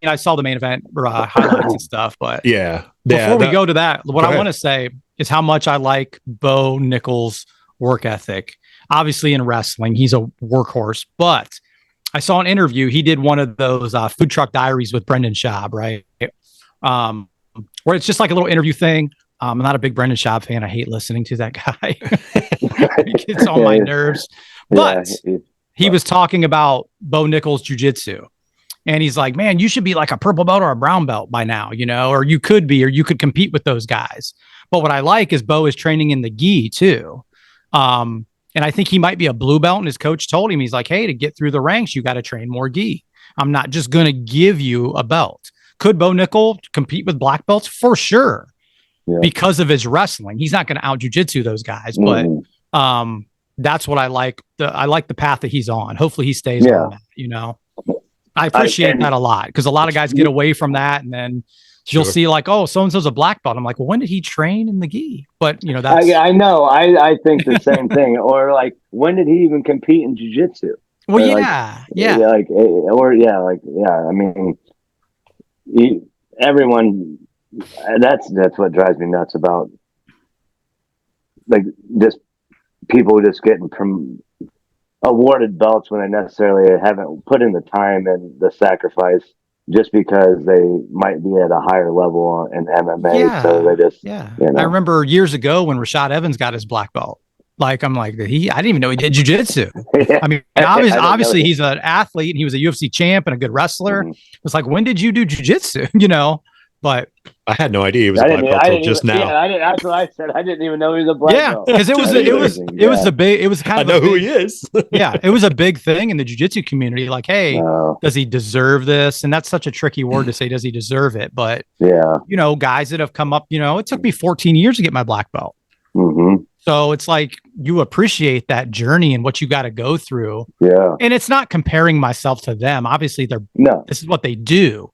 I saw the main event highlights and stuff, but before we go to that, what I want to say is how much I like Bo Nickel's work ethic. Obviously in wrestling, he's a workhorse, but I saw an interview. He did one of those food truck diaries with Brendan Schaub, right? Where it's just like a little interview thing. I'm not a big Brendan Schaub fan. I hate listening to that guy. He gets on my nerves. But he was talking about Bo Nickel's jiu-jitsu. And he's like, man, you should be like a purple belt or a brown belt by now, you know, or you could be, or you could compete with those guys. But what I like is Bo is training in the gi too. And I think he might be a blue belt. And his coach told him, he's like, hey, to get through the ranks, you got to train more gi. I'm not just going to give you a belt. Could Bo Nickel compete with black belts? For sure. Yeah. Because of his wrestling. He's not going to out jiu-jitsu those guys, but that's what I like. I like the path that he's on. Hopefully he stays on that, you know. I appreciate that a lot, because a lot of guys get away from that, and then you'll see like, oh, so-and-so's a black belt. I'm like, well, when did he train in the gi? But that's I know. I think the same thing. Or like, when did he even compete in jiu-jitsu? Well, or yeah. I mean, everyone. That's what drives me nuts about, like, just people just getting awarded belts when they necessarily haven't put in the time and the sacrifice, just because they might be at a higher level in MMA. Yeah. So they just, I remember years ago when Rashad Evans got his black belt. Like, I'm like, I didn't even know he did jujitsu. I mean, obviously he's an athlete and he was a UFC champ and a good wrestler. It's like, when did you do jujitsu? But I had no idea he was a black belt until just now. Yeah, that's what I said. I didn't even know he was a black belt. Yeah, because it was kind of I know who he is. Yeah, it was a big thing in the jiu-jitsu community. Like, hey, does he deserve this? And that's such a tricky word to say. Does he deserve it? But guys that have come up, it took me 14 years to get my black belt. Mm-hmm. So it's like, you appreciate that journey and what you got to go through. Yeah, and it's not comparing myself to them. Obviously, this is what they do.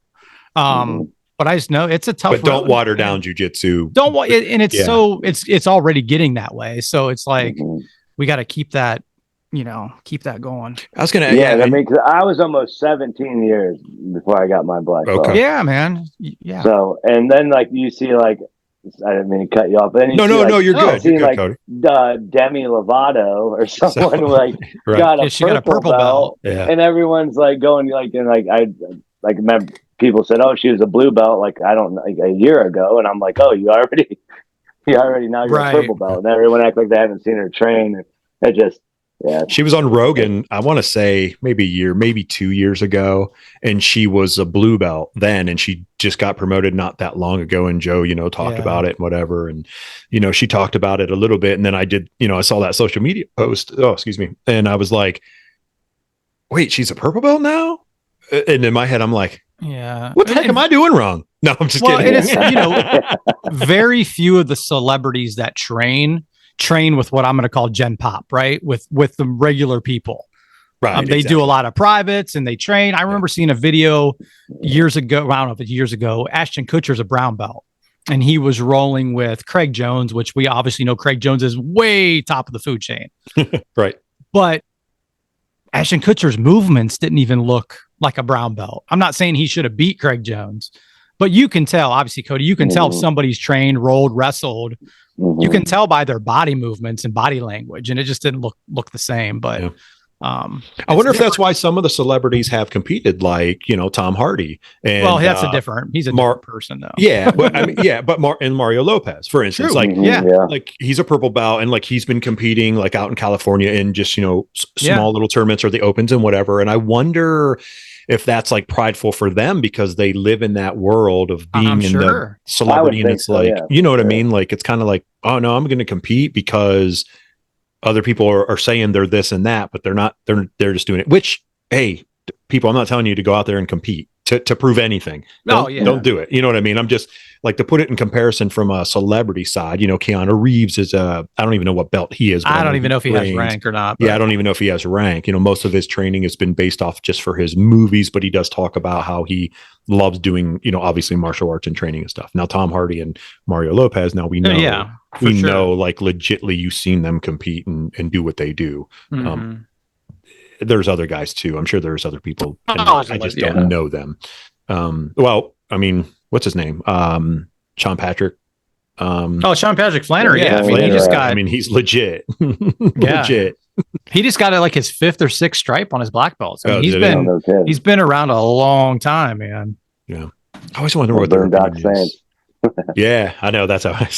But I just know it's a tough. But don't water down jujitsu. And it's it's already getting that way. So it's like we got to keep that, keep that going. I was gonna. I was almost 17 years before I got my black belt. Okay. Yeah, man. Yeah. So, and then like you see, like, I didn't mean to cut you off. But No, you're good. You're good, Cody. Demi Lovato or someone got a purple belt, and everyone's like going I remember people said, "Oh, she was a blue belt." Like, a year ago, and I'm like, "Oh, you already now you're a purple belt," and everyone acts like they haven't seen her train. And it just. Yeah. She was on Rogan, I want to say maybe 2 years ago, and she was a blue belt then, and she just got promoted not that long ago, and Joe, talked about it and whatever, and she talked about it a little bit, and then I did, I saw that social media post, and I was like, wait, she's a purple belt now? And in my head I'm like, what the heck am I doing wrong? No, I'm just kidding. And it's, very few of the celebrities that train with what I'm going to call Gen Pop, right? With the regular people. Right. They do a lot of privates and they train. I remember seeing a video years ago. I don't know if it's years ago. Ashton Kutcher's a brown belt and he was rolling with Craig Jones, which we obviously know Craig Jones is way top of the food chain. Right. But Ashton Kutcher's movements didn't even look like a brown belt. I'm not saying he should have beat Craig Jones, but you can tell, obviously, Cody, you can tell if somebody's trained, rolled, wrestled. You can tell by their body movements and body language, and it just didn't look the same. But I wonder if that's why some of the celebrities have competed, like Tom Hardy. And he's a different person, though. Yeah, but and Mario Lopez, for instance, like he's a purple belt, and like he's been competing like out in California in just small little tournaments or the opens and whatever. And I wonder if that's like prideful for them because they live in that world of being the celebrity, and it's like, what I mean? Like, it's kind of like, oh no, I'm going to compete because other people are saying they're this and that, but they're not, they're just doing it, which, hey, people, I'm not telling you to go out there and compete to prove anything. Don't do it. You know what I mean? I'm just like, to put it in comparison from a celebrity side, Keanu Reeves is I don't even know what belt he is. I don't even know if he has rank or not. But. Yeah. I don't even know if he has rank. Most of his training has been based off just for his movies, but he does talk about how he loves doing, obviously martial arts and training and stuff. Now, Tom Hardy and Mario Lopez, now we know, know, like, legitly you've seen them compete and do what they do. Mm-hmm. There's other guys too. I'm sure there's other people. I just don't know them. Well, I mean, what's his name? Sean Patrick. Sean Patrick Flannery. Yeah, Flannery. He's legit. Legit. He just got like his 5th or 6th stripe on his black belt. So he's been around a long time, man. Yeah. I always wonder what their is. Yeah, I know. That's how I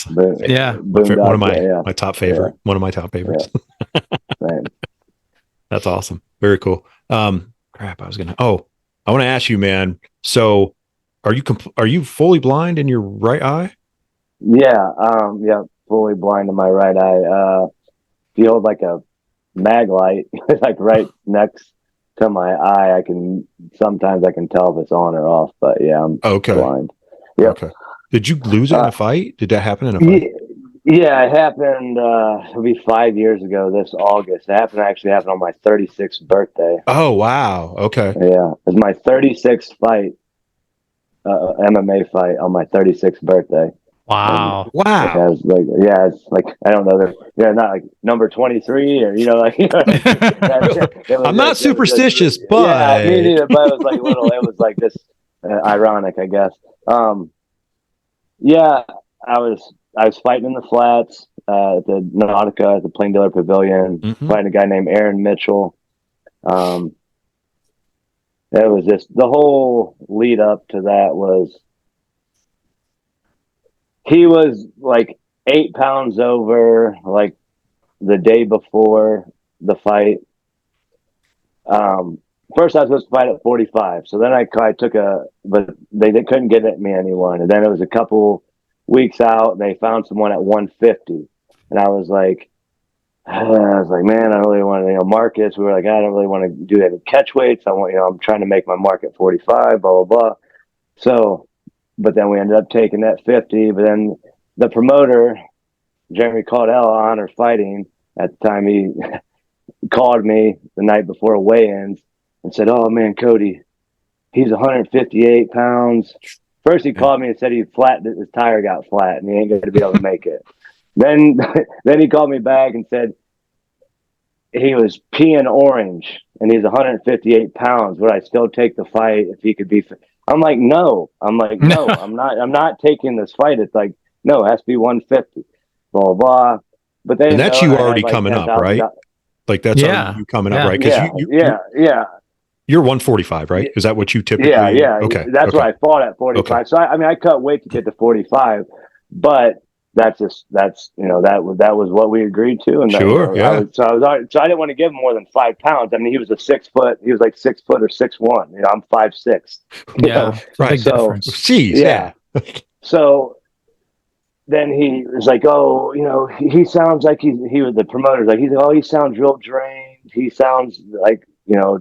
one of my top favorite. Yeah. One of my top favorites. Yeah. That's awesome. Very cool. I want to ask you, man. So are you fully blind in your right eye? Yeah. Fully blind in my right eye. Feel like a mag light, like right next to my eye. Sometimes I can tell if it's on or off, but yeah, I'm blind. Yeah. Okay. Did you lose it in a fight? Did that happen in a fight? Yeah, it happened. It'll be 5 years ago this August. It actually happened on my 36th birthday. Oh, wow. Okay. Yeah, it was my 36th fight, MMA fight on my 36th birthday. Wow. Wow. It's like I don't know, not like number 23 or like I'm not superstitious, but yeah, me neither. But it was like little. It was like this ironic, I guess. Yeah, I was fighting in the flats at the Nautica at the Plain Dealer Pavilion, fighting a guy named Aaron Mitchell. It was just the whole lead up to that was he was like 8 pounds over like the day before the fight. First I was supposed to fight at 45. So then I took but they couldn't get at me anyone. And then it was a couple weeks out and they found someone at 150. And I was like, man, I don't really want to, Marcus. We were like, I don't really want to do any catch weights. I'm trying to make my mark at 45, blah, blah, blah. So, but then we ended up taking that 50. But then the promoter, Jeremy Caudell, Honor Fighting, at the time, he called me the night before weigh-ins and said, "Oh man, Cody, he's 158 pounds." First, he called me and said his tire got flat and he ain't going to be able to make it. Then he called me back and said he was peeing orange and he's 158 pounds. Would I still take the fight if he could be? I'm like, no. I'm not taking this fight. It's like, no, it has to be 150. Blah blah blah. But then that's you already coming up, right? Like that's already you coming up, right? Because you're 145, right? Is that what you typically? Yeah. Okay, that's what I fought at 45. Okay. So I cut weight to get to 45, but that was what we agreed to, and sure, so I didn't want to give him more than 5 pounds. I mean, he was like 6 foot or 6'1". I'm 5'6". Yeah, right. So, jeez, yeah. So then he was like, "Oh, he sounds like he was the promoter's like, he sounds real drained. He sounds like,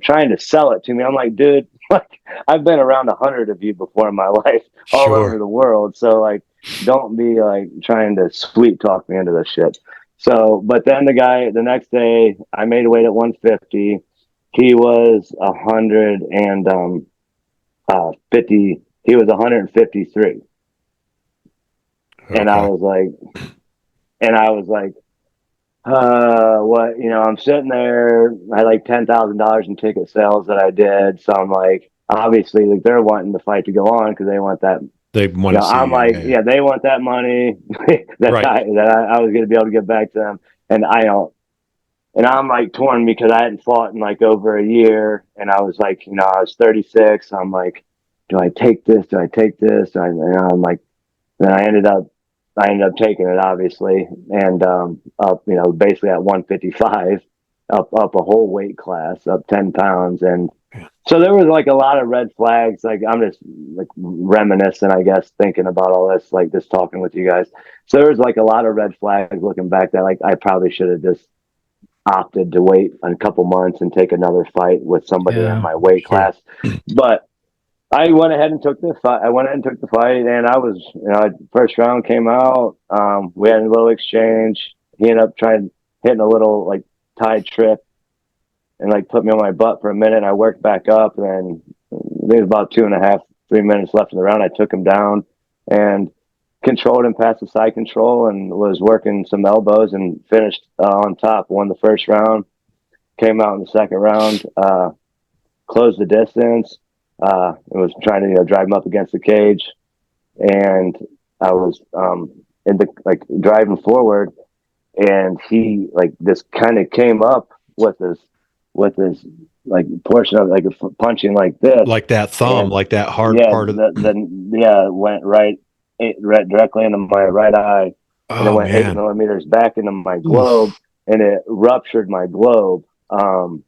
trying to sell it to me." I'm like, dude, like I've been around 100 of you before in my life, all over the world. So like, don't be like trying to sweet talk me into this shit. So, but then the next day, I made weight at 150. He was 150. He was 153. Okay. And I was like, what, I'm sitting there, I had like $10,000 in ticket sales that I did. So I'm like, obviously, like they're wanting the fight to go on because they want that. They want to see. I'm like, they want that money that I was going to be able to get back to them. And I don't. And I'm like torn because I hadn't fought in like over a year. And I was like, I was 36. I'm like, do I take this? Do I take this? And I'm like, then I ended up taking it, obviously, and up, basically at 155, up a whole weight class, up 10 pounds. And so there was like a lot of red flags. Like I'm just like reminiscing, I guess, thinking about all this, like just talking with you guys. So there was like a lot of red flags looking back that like I probably should have just opted to wait a couple months and take another fight with somebody in my weight class. But I went ahead and took the fight. And I was, first round came out. We had a little exchange. He ended up hitting a little like Thai trip and like put me on my butt for a minute. And I worked back up, and there was about 2.5, 3 minutes left in the round. I took him down and controlled him past the side control and was working some elbows and finished on top. Won the first round. Came out in the second round. Closed the distance. It was trying to drive him up against the cage, and I was driving forward, and he like this kind of came up with this like portion of like punching like this, like that thumb, like that hard part of it went right directly into my right eye, and it went 8 millimeters back into my globe. And it ruptured my globe. Dang.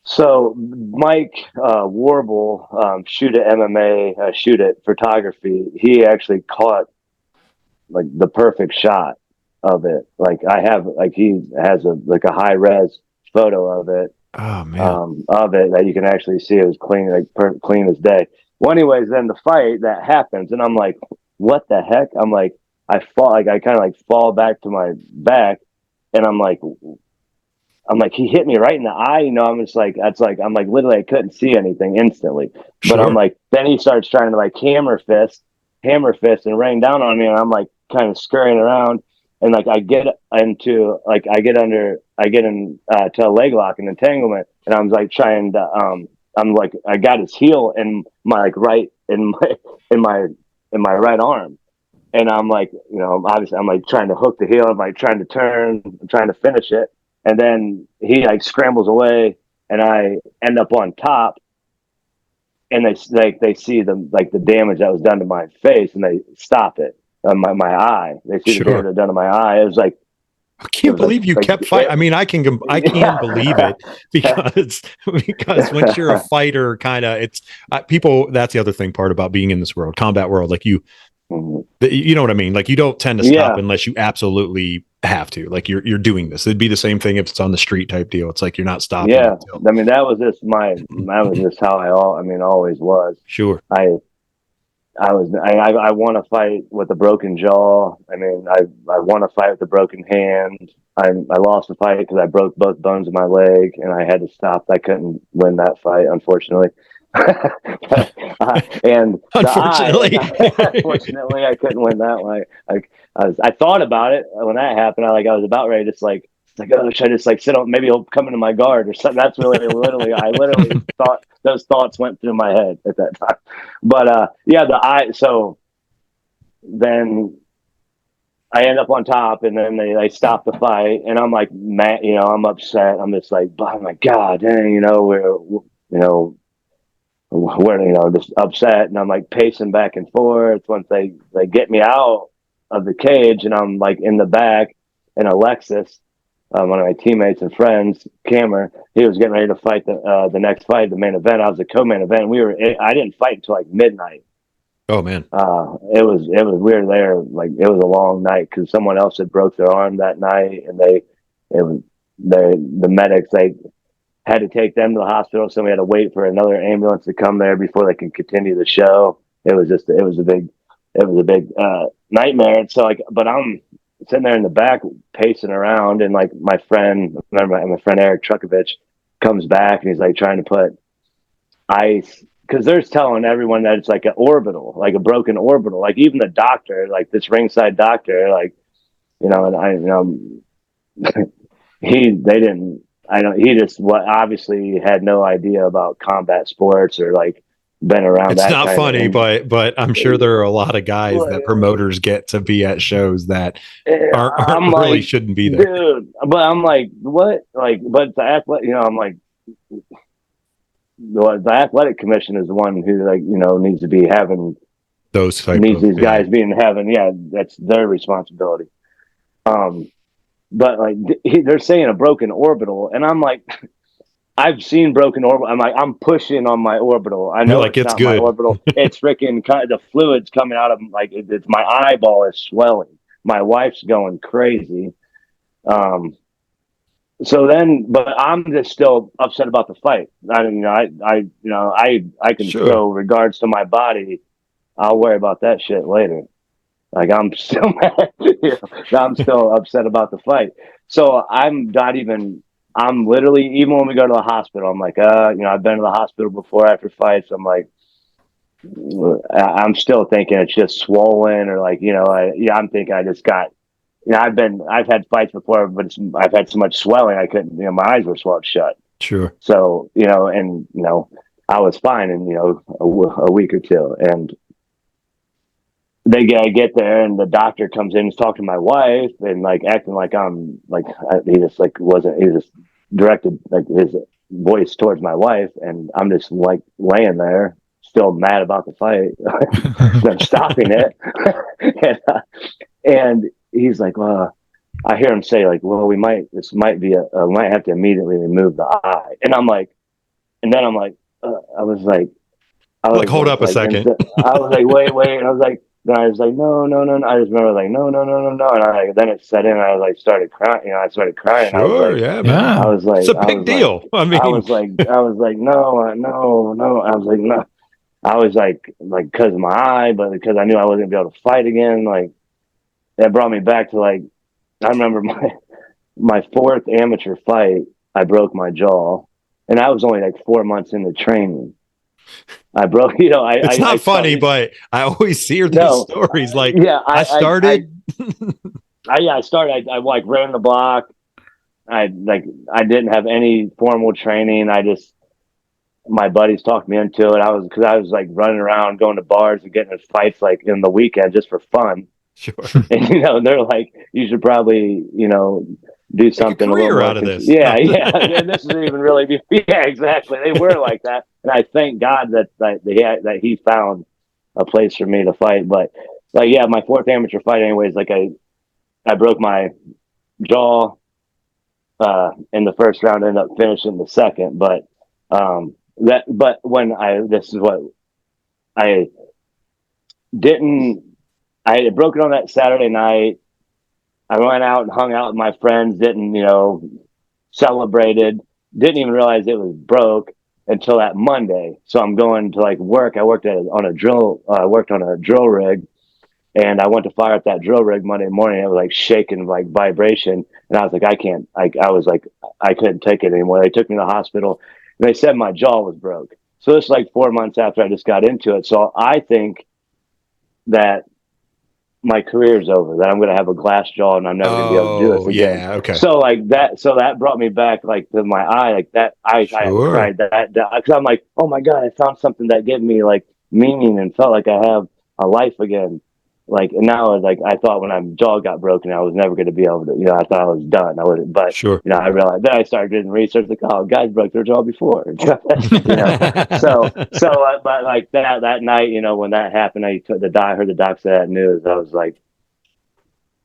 So Mike Warble, Shoot It MMA, Shoot It Photography, he actually caught like the perfect shot of it. Like he has a high res photo of it. Oh man. Of it that you can actually see. It was clean, like clean as day. Well, anyways, then the fight that happens, and I'm like, what the heck? I'm like, I fall, like I kind of like fall back to my back, and I'm like, he hit me right in the eye. You know, I'm just like, that's like, I'm like, literally, I couldn't see anything instantly. But I'm like, then he starts trying to like hammer fist and rain down on me. And I'm like kind of scurrying around. And like, I get in to a leg lock and entanglement. And I'm like trying to, I'm like, I got his heel in my like in my right arm. And I'm like, you know, obviously I'm like trying to hook the heel. I'm like trying to turn, I'm trying to finish it. And then he like scrambles away, and I end up on top. And they see the damage that was done to my face, and they stop it. My eye. They see the damage done to my eye. It was like, I can't believe you kept fighting. I mean, I can believe it because once you're a fighter, kind of it's people. That's the other part about being in this world, combat world. Like you know what I mean? Like you don't tend to stop unless you absolutely have to. Like you're doing this. It'd be the same thing if it's on the street type deal. It's like you're not stopping. Yeah, I mean that was just how I always was. Sure. I want to fight with a broken jaw. I mean, I want to fight with a broken hand. I lost the fight because I broke both bones of my leg, and I had to stop. I couldn't win that fight, unfortunately. And unfortunately, I couldn't win that one. I thought about it when that happened. I was about ready to just like, oh, should I just like sit on? Maybe he'll come into my guard or something. That's really literally. I literally thought those thoughts went through my head at that time. But So then I end up on top, and then they stop the fight, and I'm like, mad, you know, I'm upset. I'm just like, oh my god, dang, you know, we're just upset, and I'm like pacing back and forth. Once they get me out of the cage, and I'm like in the back, and Alexis, one of my teammates and friends, Cameron, he was getting ready to fight the next fight, the main event. I was the co-main event. I didn't fight until like midnight. Oh man. It was weird there. Like it was a long night because someone else had broke their arm that night, and the medics, they had to take them to the hospital, so we had to wait for another ambulance to come there before they could continue the show. It was a big nightmare. And so but I'm sitting there in the back pacing around, and like my friend Eric Trukovich comes back, and he's like trying to put ice, because they're telling everyone that it's like an orbital, like a broken orbital. Like even the doctor, like this ringside doctor, like, you know, and he just obviously had no idea about combat sports or like been around. It's not funny, but I'm sure there are a lot of guys that promoters get to be at shows that aren't really shouldn't be there. Dude, but I'm like, what? Like, but the athletic, you know, I'm like, the athletic commission is the one who, like, you know, needs to be having these guys being having. Yeah, that's their responsibility. But like they're saying a broken orbital, and I'm like, I've seen broken orbital. I'm like, I'm pushing on my orbital. I know it's not good. My orbital. It's freaking the fluids coming out of like it's my eyeball is swelling. My wife's going crazy. So then, but I'm just still upset about the fight. I can throw regards to my body. I'll worry about that shit later. Like I'm still mad. I'm still upset about the fight. So I'm literally, even when we go to the hospital, I'm like, I've been to the hospital before after fights. I'm like, I'm still thinking it's just swollen, or like, I'm thinking I just got, I've had fights before, but I've had so much swelling I couldn't, my eyes were swelled shut. Sure. So, I was fine in, a week or two, and I get there, and the doctor comes in and talking to my wife, and like acting like I'm like, he just directed like his voice towards my wife, and I'm just like laying there still mad about the fight. I'm stopping it. And he's like, well, I hear him say like, well, we might have to immediately remove the eye. And I'm like, I was like, hold up a second. I was like, wait. And I was like, no. I just remember like, no. And then it set in, and I was like, started crying. I started crying. Sure, I was like, yeah, man. I was like, it's a big deal. I was like, no. I was like, no. I was like, because of my eye, but because I knew I wasn't gonna be able to fight again. Like, that brought me back to like, I remember my fourth amateur fight, I broke my jaw, and I was only like 4 months into training. I broke, it's not funny, but I always hear these stories. Like, I started. I started. I like ran the block. I didn't have any formal training. My buddies talked me into it. Because I was like running around, going to bars and getting in fights like in the weekend just for fun. Sure. And they're like, you should probably, do something a career out of this. Yeah. And this isn't even really. Yeah, exactly. They were like that, and I thank God that he found a place for me to fight. But like, yeah, my fourth amateur fight, anyways. Like I broke my jaw in the first round, ended up finishing the second. But this is what I didn't. I had broken on that Saturday night. I went out and hung out with my friends, celebrated, didn't even realize it was broke until that Monday. So I'm going to like work. I worked on a drill rig, and I went to fire up that drill rig Monday morning. It was like shaking, like vibration. And I was like, I couldn't take it anymore. They took me to the hospital, and they said my jaw was broke. So this is like 4 months after I just got into it. So I think that my career's over, that I'm going to have a glass jaw and I'm never going to be able to do this again. Yeah, okay. So like that, that brought me back like to my eye, like that. I cried that because I'm like, oh my God, I found something that gave me like meaning and felt like I have a life again. Like, and now like I thought when my jaw got broken, I was never going to be able to, I thought I was done. I wouldn't, but sure. I realized, then I started doing research, like, oh, guys broke their jaw before. But like that night, when that happened, I heard the doc say that news. I was like,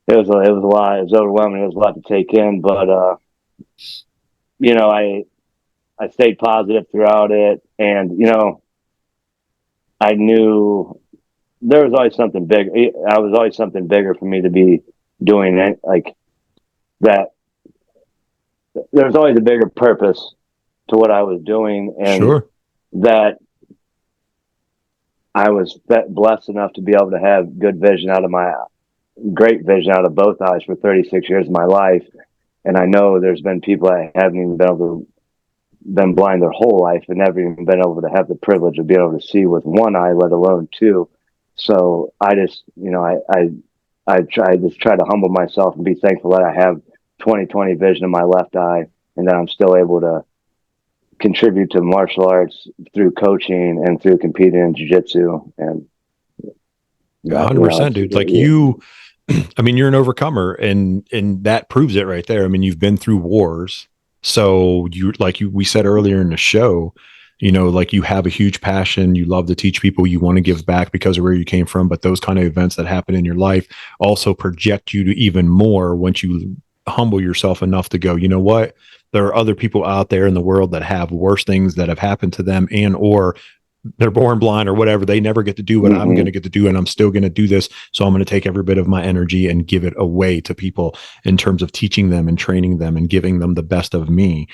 it was a lot. It was overwhelming. It was a lot to take in, but I stayed positive throughout it, and I knew there was always something big. I was always something bigger for me to be doing it, like that. There was always a bigger purpose to what I was doing, and sure. that I was blessed enough to be able to have great vision out of both eyes for 36 years of my life. And I know there's been people that haven't even been blind their whole life and never even been able to have the privilege of being able to see with one eye, let alone two. So I just, I try to humble myself and be thankful that I have 20/20 vision in my left eye, and that I'm still able to contribute to martial arts through coaching and through competing in jiu-jitsu. And 100%, dude. Like you, I mean, you're an overcomer, and that proves it right there. I mean, you've been through wars. So we said earlier in the show, like you have a huge passion. You love to teach people. You want to give back because of where you came from. But those kind of events that happen in your life also project you to even more once you humble yourself enough to go, you know what? There are other people out there in the world that have worse things that have happened to them, and or they're born blind or whatever. They never get to do what I'm going to get to do, and I'm still going to do this. So I'm going to take every bit of my energy and give it away to people in terms of teaching them and training them and giving them the best of me.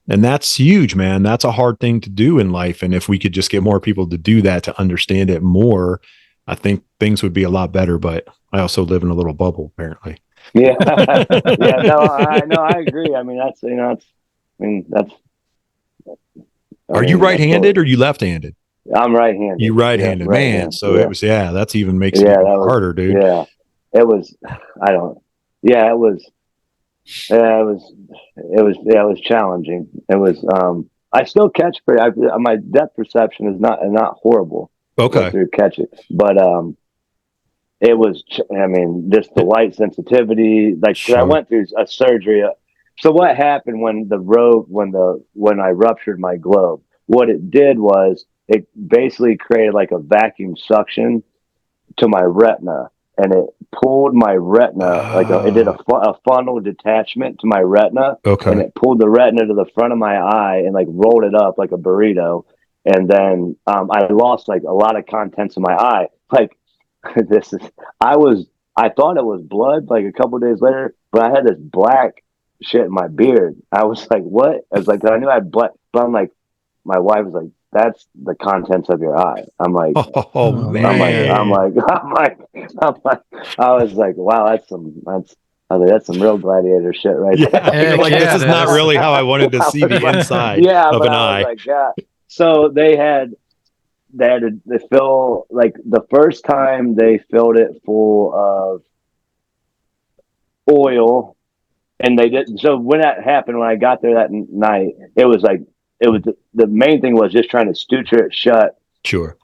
And that's huge, man. That's a hard thing to do in life. And if we could just get more people to do that, to understand it more, I think things would be a lot better. But I also live in a little bubble, apparently. Yeah. I agree. I mean, Are you right-handed or are you left-handed? I'm right-handed. You right-handed, man. So it was, that's even makes it harder, dude. Yeah, it was. It was challenging. It was. I still catch my depth perception is not horrible. Okay. Through catching, but it was. I mean, just the light sensitivity. Like sure. I went through a surgery. So what happened when I ruptured my globe? What it did was it basically created like a vacuum suction to my retina, and it pulled my retina it did a funnel detachment to my retina. Okay. And it pulled the retina to the front of my eye and like rolled it up like a burrito. And then I lost like a lot of contents in my eye. Like I thought it was blood like a couple of days later, but I had this black shit in my beard. I was like, what? I was like, I knew I had black, but I'm like, my wife was like, that's the contents of your eye. I'm like, oh man. I was like, wow, that's some real gladiator shit right there. Like this is not really how I wanted to see the inside of an eye. Like, yeah. So they had to fill, like, the first time they filled it full of oil, and they didn't. So when that happened, when I got there that night, the main thing was just trying to suture it shut, sure,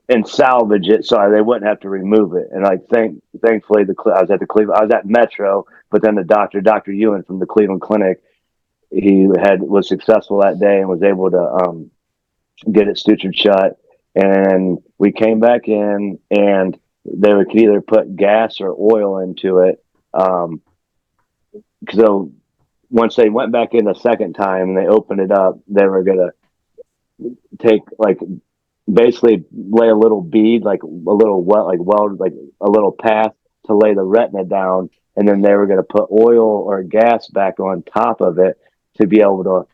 and salvage it so they wouldn't have to remove it. And like, thankfully, I was at Metro, but then Dr. Ewan from the Cleveland Clinic, he was successful that day and was able to get it sutured shut. And we came back in, and they could either put gas or oil into it. So once they went back in the second time and they opened it up, they were gonna basically lay a little bead, like a little weld, like a little path to lay the retina down, and then they were gonna put oil or gas back on top of it to be able to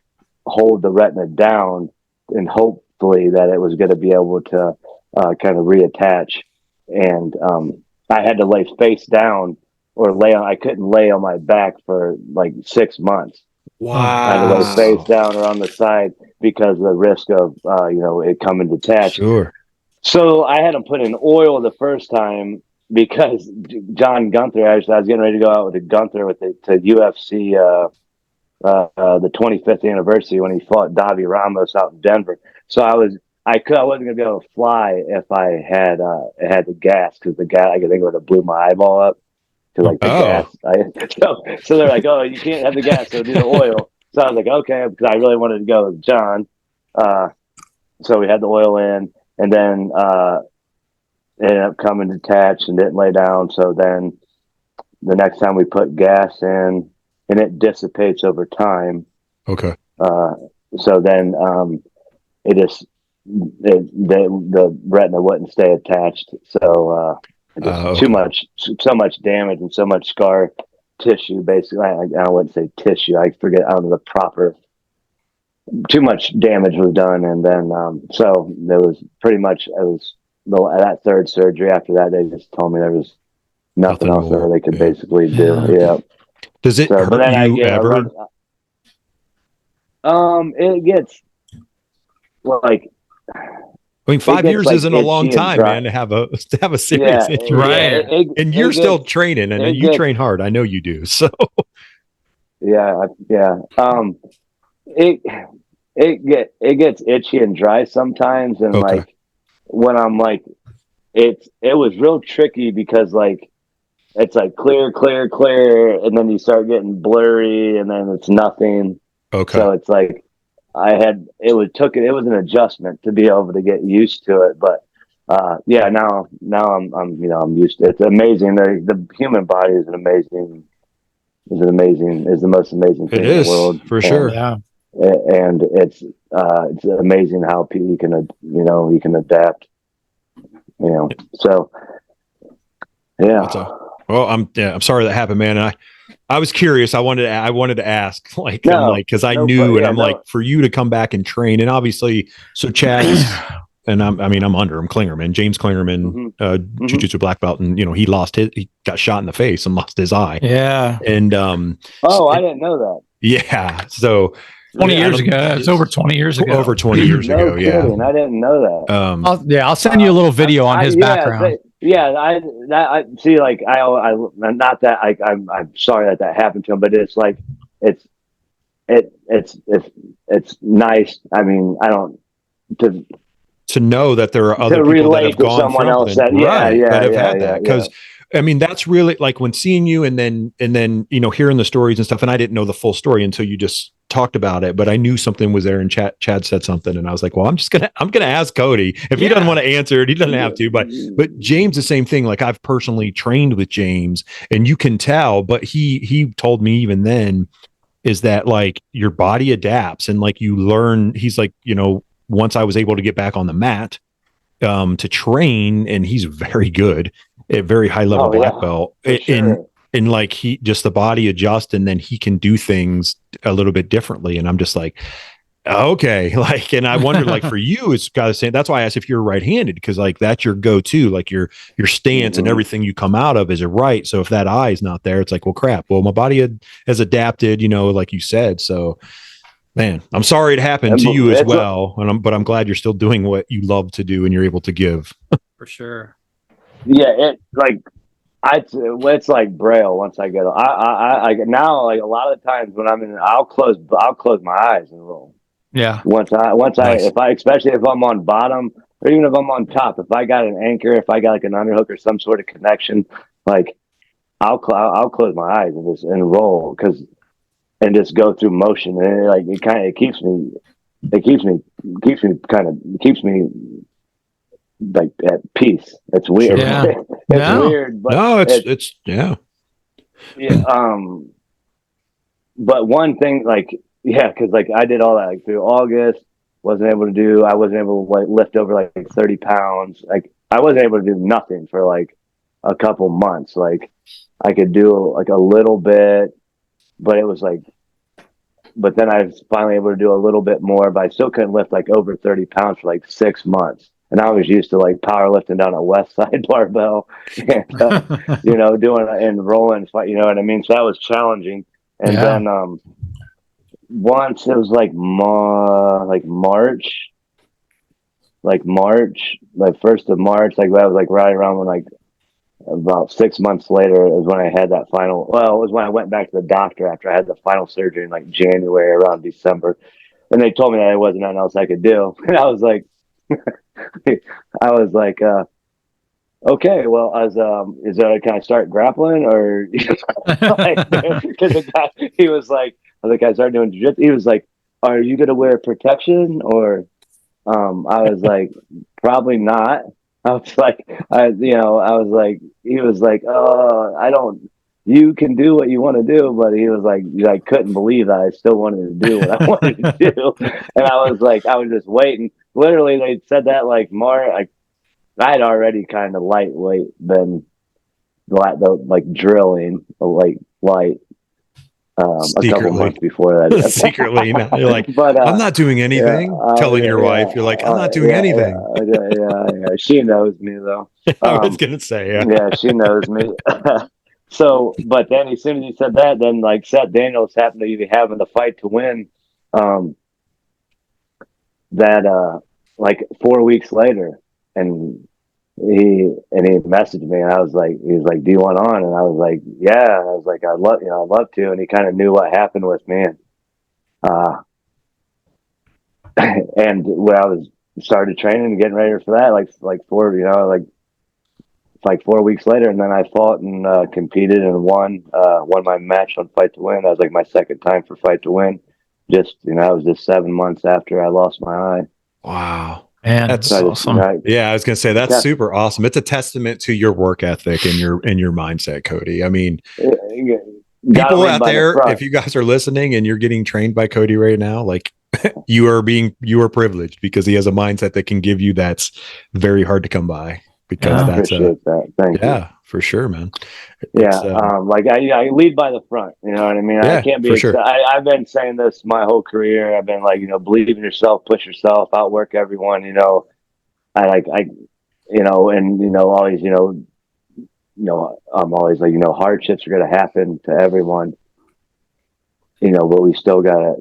hold the retina down, and hopefully that it was going to be able to kind of reattach. And I had to lay face down I couldn't lay on my back for like 6 months. Wow. I had to lay face down or on the side because of the risk of, it coming detached. Sure. So I had them put in oil the first time because John Gunther, I was getting ready to go out with Gunther to UFC, the 25th anniversary when he fought Davi Ramos out in Denver. So I wasn't going to be able to fly if I had the gas, because the gas, I think it would have blew my eyeball up. Gas. So they're like, oh, you can't have the gas, so do the oil. So I was like, okay, because I really wanted to go with John. So we had the oil in, and then it ended up coming detached and didn't lay down. So then the next time we put gas in, and it dissipates over time. Okay. So then the retina wouldn't stay attached. So so much damage and so much scar tissue. Basically, I wouldn't say tissue. I forget. I don't know the proper. Too much damage was done, and then so there was pretty much. It was that third surgery. After that, they just told me there was nothing else that they could basically do. Yeah. Does it hurt you ever? It gets like. I mean, 5 years isn't a long time, man, to have a serious injury, right? And you're still training, and you train hard. I know you do. So, yeah. It gets itchy and dry sometimes, and like when I'm like, it was real tricky because like it's like clear, and then you start getting blurry, and then it's nothing. Okay, so it's like. It was an adjustment to be able to get used to it, but now I'm used to it. It's amazing. The human body is the most amazing thing in the world for sure. Yeah, and it's amazing how you can adapt. So yeah. Well, I'm sorry that happened, man. And I was curious. I wanted to ask, because I knew, and I'm like, for you to come back and train, and obviously, so Chad, and I'm under him, Klingerman, James Klingerman, Jujitsu Black Belt, and he got shot in the face and lost his eye. Yeah, and I didn't know that. Yeah, so 20 years ago, it's over 20 years ago. Over 20 years ago, kidding. I didn't know that. I'll send you a little video on his background. I see. Like not that I'm sorry that happened to him, but it's like it's nice. I mean, I don't to know that there are other people that have gone someone from else that have had that, because. I mean, that's really like when seeing you and then hearing the stories and stuff. And I didn't know the full story until you just talked about it, but I knew something was there, and Chad said something, and I was like, well, I'm going to ask Cody if he doesn't want to answer it. He doesn't have to, but James, the same thing. Like, I've personally trained with James, and you can tell, but he told me even then is that like your body adapts, and like you learn. He's like, once I was able to get back on the mat to train, and he's very good. A very high level black belt, and like the body adjusts, and then he can do things a little bit differently. And I'm just like, Okay. Like, and I wonder, like for you, it's got to say, that's why I asked if you're right-handed, because like that's your go-to, like your stance and everything you come out of is a right. So if that eye is not there, it's like, well, crap. Well, my body has adapted, like you said. So man, I'm sorry it happened to you as well. But I'm glad you're still doing what you love to do and you're able to give. For sure. Yeah. It's like Braille. Once I get, I now, like a lot of the times when I'm in, I'll close my eyes and roll. Yeah. Especially if I'm on bottom or even if I'm on top, if I got an anchor, if I got like an underhook or some sort of connection, like I'll close my eyes and roll and just go through motion. And it keeps me like at peace. It's weird. Yeah. It's weird, but no, it's yeah. But one thing, because like I did all that like through August, I wasn't able to like lift over like 30 pounds. Like I wasn't able to do nothing for like a couple months. Like I could do like a little bit, but it was like, but then I was finally able to do a little bit more, but I still couldn't lift like over 30 pounds for like 6 months. And I was used to like powerlifting down a West Side barbell and, doing and rolling, you know what I mean? So that was challenging. And then, once it was like March, like 1st of March, like that was like right around when like about 6 months later is when I had that it was when I went back to the doctor after I had the final surgery in like January, around December. And they told me that there wasn't nothing else I could do. And I was like, okay, well, is that, can I start grappling or, because the guy, he was like, I think I started doing jiu-jitsu. He was like, are you going to wear protection? Or, I was like, probably not. I was like, he was like, you can do what you want to do. But he was like, I couldn't believe that I still wanted to do what I wanted to do. And I was just waiting. Literally, they said that like March. I had already kind of lightweight been like drilling light a couple months before that. Secretly, now you're like, but I'm not doing anything. Telling your wife, you're like, I'm not doing anything. Yeah. She knows me though. I was gonna say, yeah, she knows me. So, but then as soon as he said that, then like Seth Daniels happened to be having the fight to win. Like 4 weeks later, and he messaged me, and he was like, do you want on? And I was like, yeah. And I was like, I'd love to. And he kind of knew what happened with me. And when I started training and getting ready for that, like 4 weeks later, and then I fought and competed and won my match on Fight to Win. That was like my second time for Fight to Win. Just, it was just 7 months after I lost my eye. Wow. Man, that's awesome. Yeah, I was gonna say that's super awesome. It's a testament to your work ethic and your mindset, Cody. I mean, people out there, if you guys are listening and you're getting trained by Cody right now, like you are privileged because he has a mindset that can give you that's very hard to come by. Because that's that. Thank you. For sure, man. Like I lead by the front. You know what I mean? I can't be. Sure. I've been saying this my whole career. I've been like, believe in yourself, push yourself, outwork everyone. Always, I'm always like, hardships are going to happen to everyone. But we still gotta,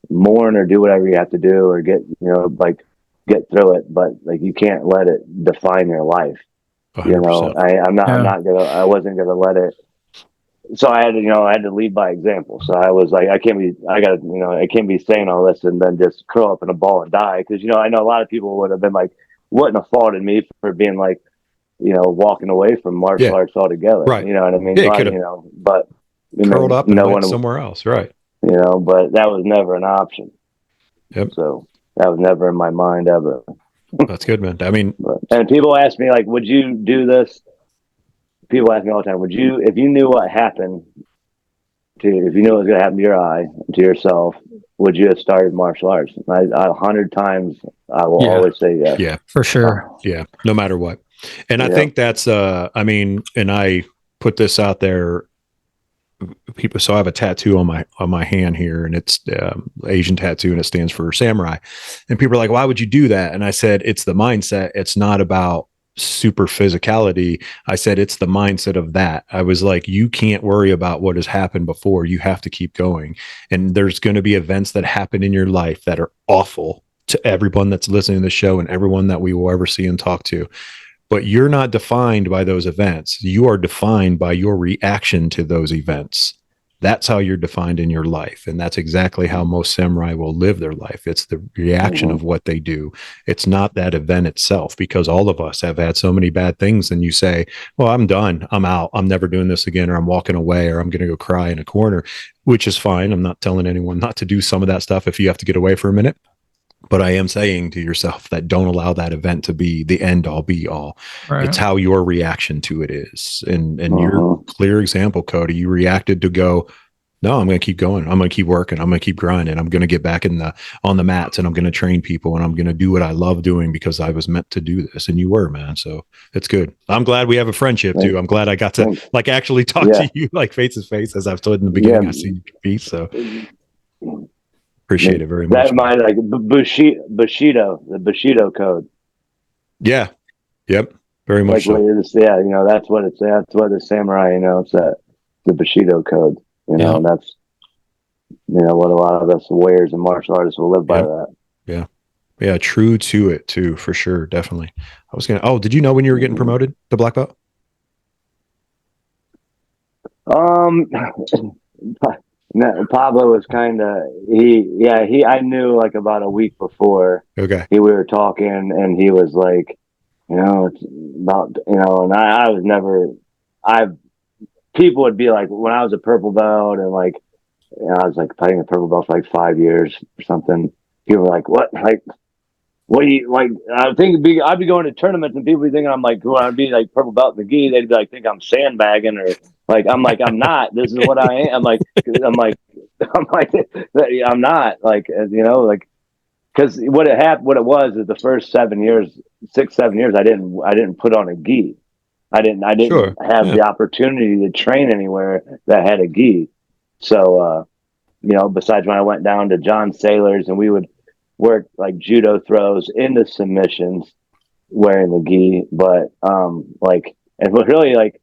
mourn or do whatever you have to do or get through it. But like, you can't let it define your life. 100%. I wasn't gonna let it. So I had to lead by example. So I was like, I can't be saying all this and then just curl up in a ball and die. Cause I know a lot of people would have been like, wouldn't have faulted me for being like, walking away from martial arts altogether. Right. You know what I mean? Yeah, but curled up and went somewhere else. Right. But that was never an option. Yep. So that was never in my mind ever. That's good, man. I mean, and people ask me like, would you do this? People ask me all the time, if you knew what happened if you knew what was going to happen to your eye, to yourself, would you have started martial arts? 100 times I will always say yes. Yeah, for sure. Yeah. No matter what. And I think that's, and I put this out there people, so I have a tattoo on my hand here, and it's Asian tattoo, and it stands for samurai. And people are like, why would you do that? And I said, it's the mindset. It's not about super physicality. I said, it's the mindset of that. I was like, you can't worry about what has happened before. You have to keep going. And there's going to be events that happen in your life that are awful to everyone that's listening to the show and everyone that we will ever see and talk to. But you're not defined by those events. You are defined by your reaction to those events. That's how you're defined in your life. And that's exactly how most samurai will live their life. It's the reaction of what they do. It's not that event itself, because all of us have had so many bad things. And you say, well, I'm done. I'm out. I'm never doing this again, or I'm walking away, or I'm going to go cry in a corner, which is fine. I'm not telling anyone not to do some of that stuff if you have to get away for a minute. But I am saying to yourself that don't allow that event to be the end all be all. Right. It's how your reaction to it is. And you're a clear example, Cody. You reacted to go, no, I'm going to keep going. I'm going to keep working. I'm going to keep grinding. I'm going to get back on the mats, and I'm going to train people, and I'm going to do what I love doing because I was meant to do this. And you were, man. So it's good. I'm glad we have a friendship too. I'm glad I got to like actually talk to you like face to face, as I've told in the beginning. I've seen you compete. So appreciate it very much. That reminds like Bushido, the Bushido code. Yeah. Yep. Very much. Like so. Yeah, you know, that's what it's. That's what the samurai. You know, it's the Bushido code. You know, and that's what a lot of us warriors and martial artists will live by that. Yeah. Yeah. True to it too, for sure. Definitely. Did you know when you were getting promoted to black belt? No, Pablo was kind of I knew like about a week before. Okay. We were talking, and he was like, it's about, and I was never, people would be like, when I was a purple belt, and like, I was like fighting a purple belt for like 5 years or something. People were like, what? Like, what do you like? I think I'd be going to tournaments, and people be thinking I'm like, well, I'd be like purple belt in the gi. They'd be like, think I'm sandbagging, or like, I'm not. This is what I am. I'm like, I'm not. Like, like, because what it was is the first 6-7 years, I didn't put on a gi. I didn't have the opportunity to train anywhere that had a gi. So, besides when I went down to John Saylor's, and we would work like judo throws into submissions wearing the gi. But, and what really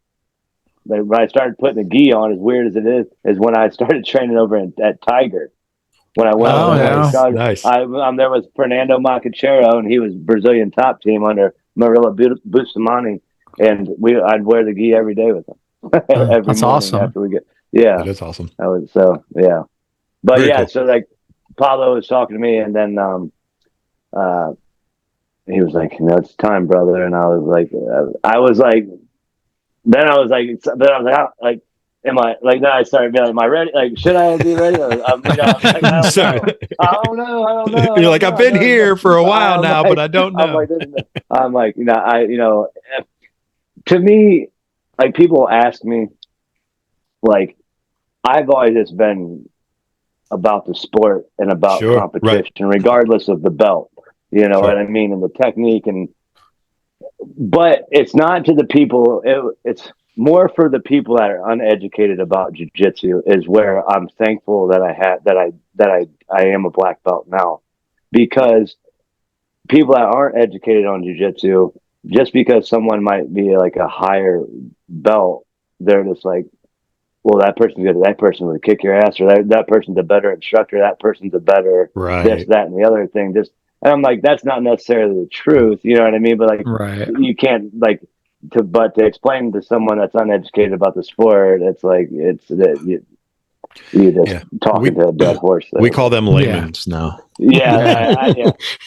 when I started putting the gi on, as weird as it is when I started training over at Tiger. When I went nice. I'm there with Fernando Macachero, and he was Brazilian top team under Murilo Bustamante, and I'd wear the gi every day with him. That's awesome. After we get, that's awesome. But very cool. So like Pablo was talking to me, and then he was like, it's time, brother. And I was like, am I like? Then I started being like, am I ready? Like, should I be ready? I don't know. You're like, I've been here for a while now, but I don't know. I'm like, to me, like, people ask me, like, I've always just been about the sport and about competition, regardless of the belt. You know what I mean? And the technique, but it's not to the people. It's more for the people that are uneducated about jiu-jitsu, is where I'm thankful that I am a black belt now, because people that aren't educated on jiu-jitsu, just because someone might be like a higher belt, they're just like, well, that person's good. That person would kick your ass, or that person's a better instructor. That person's a better this, that, and the other thing. And I'm like, that's not necessarily the truth. You know what I mean? But like, you can't to explain to someone that's uneducated about the sport, it's like you just talking to a dead horse. We call them layman's now. Yeah.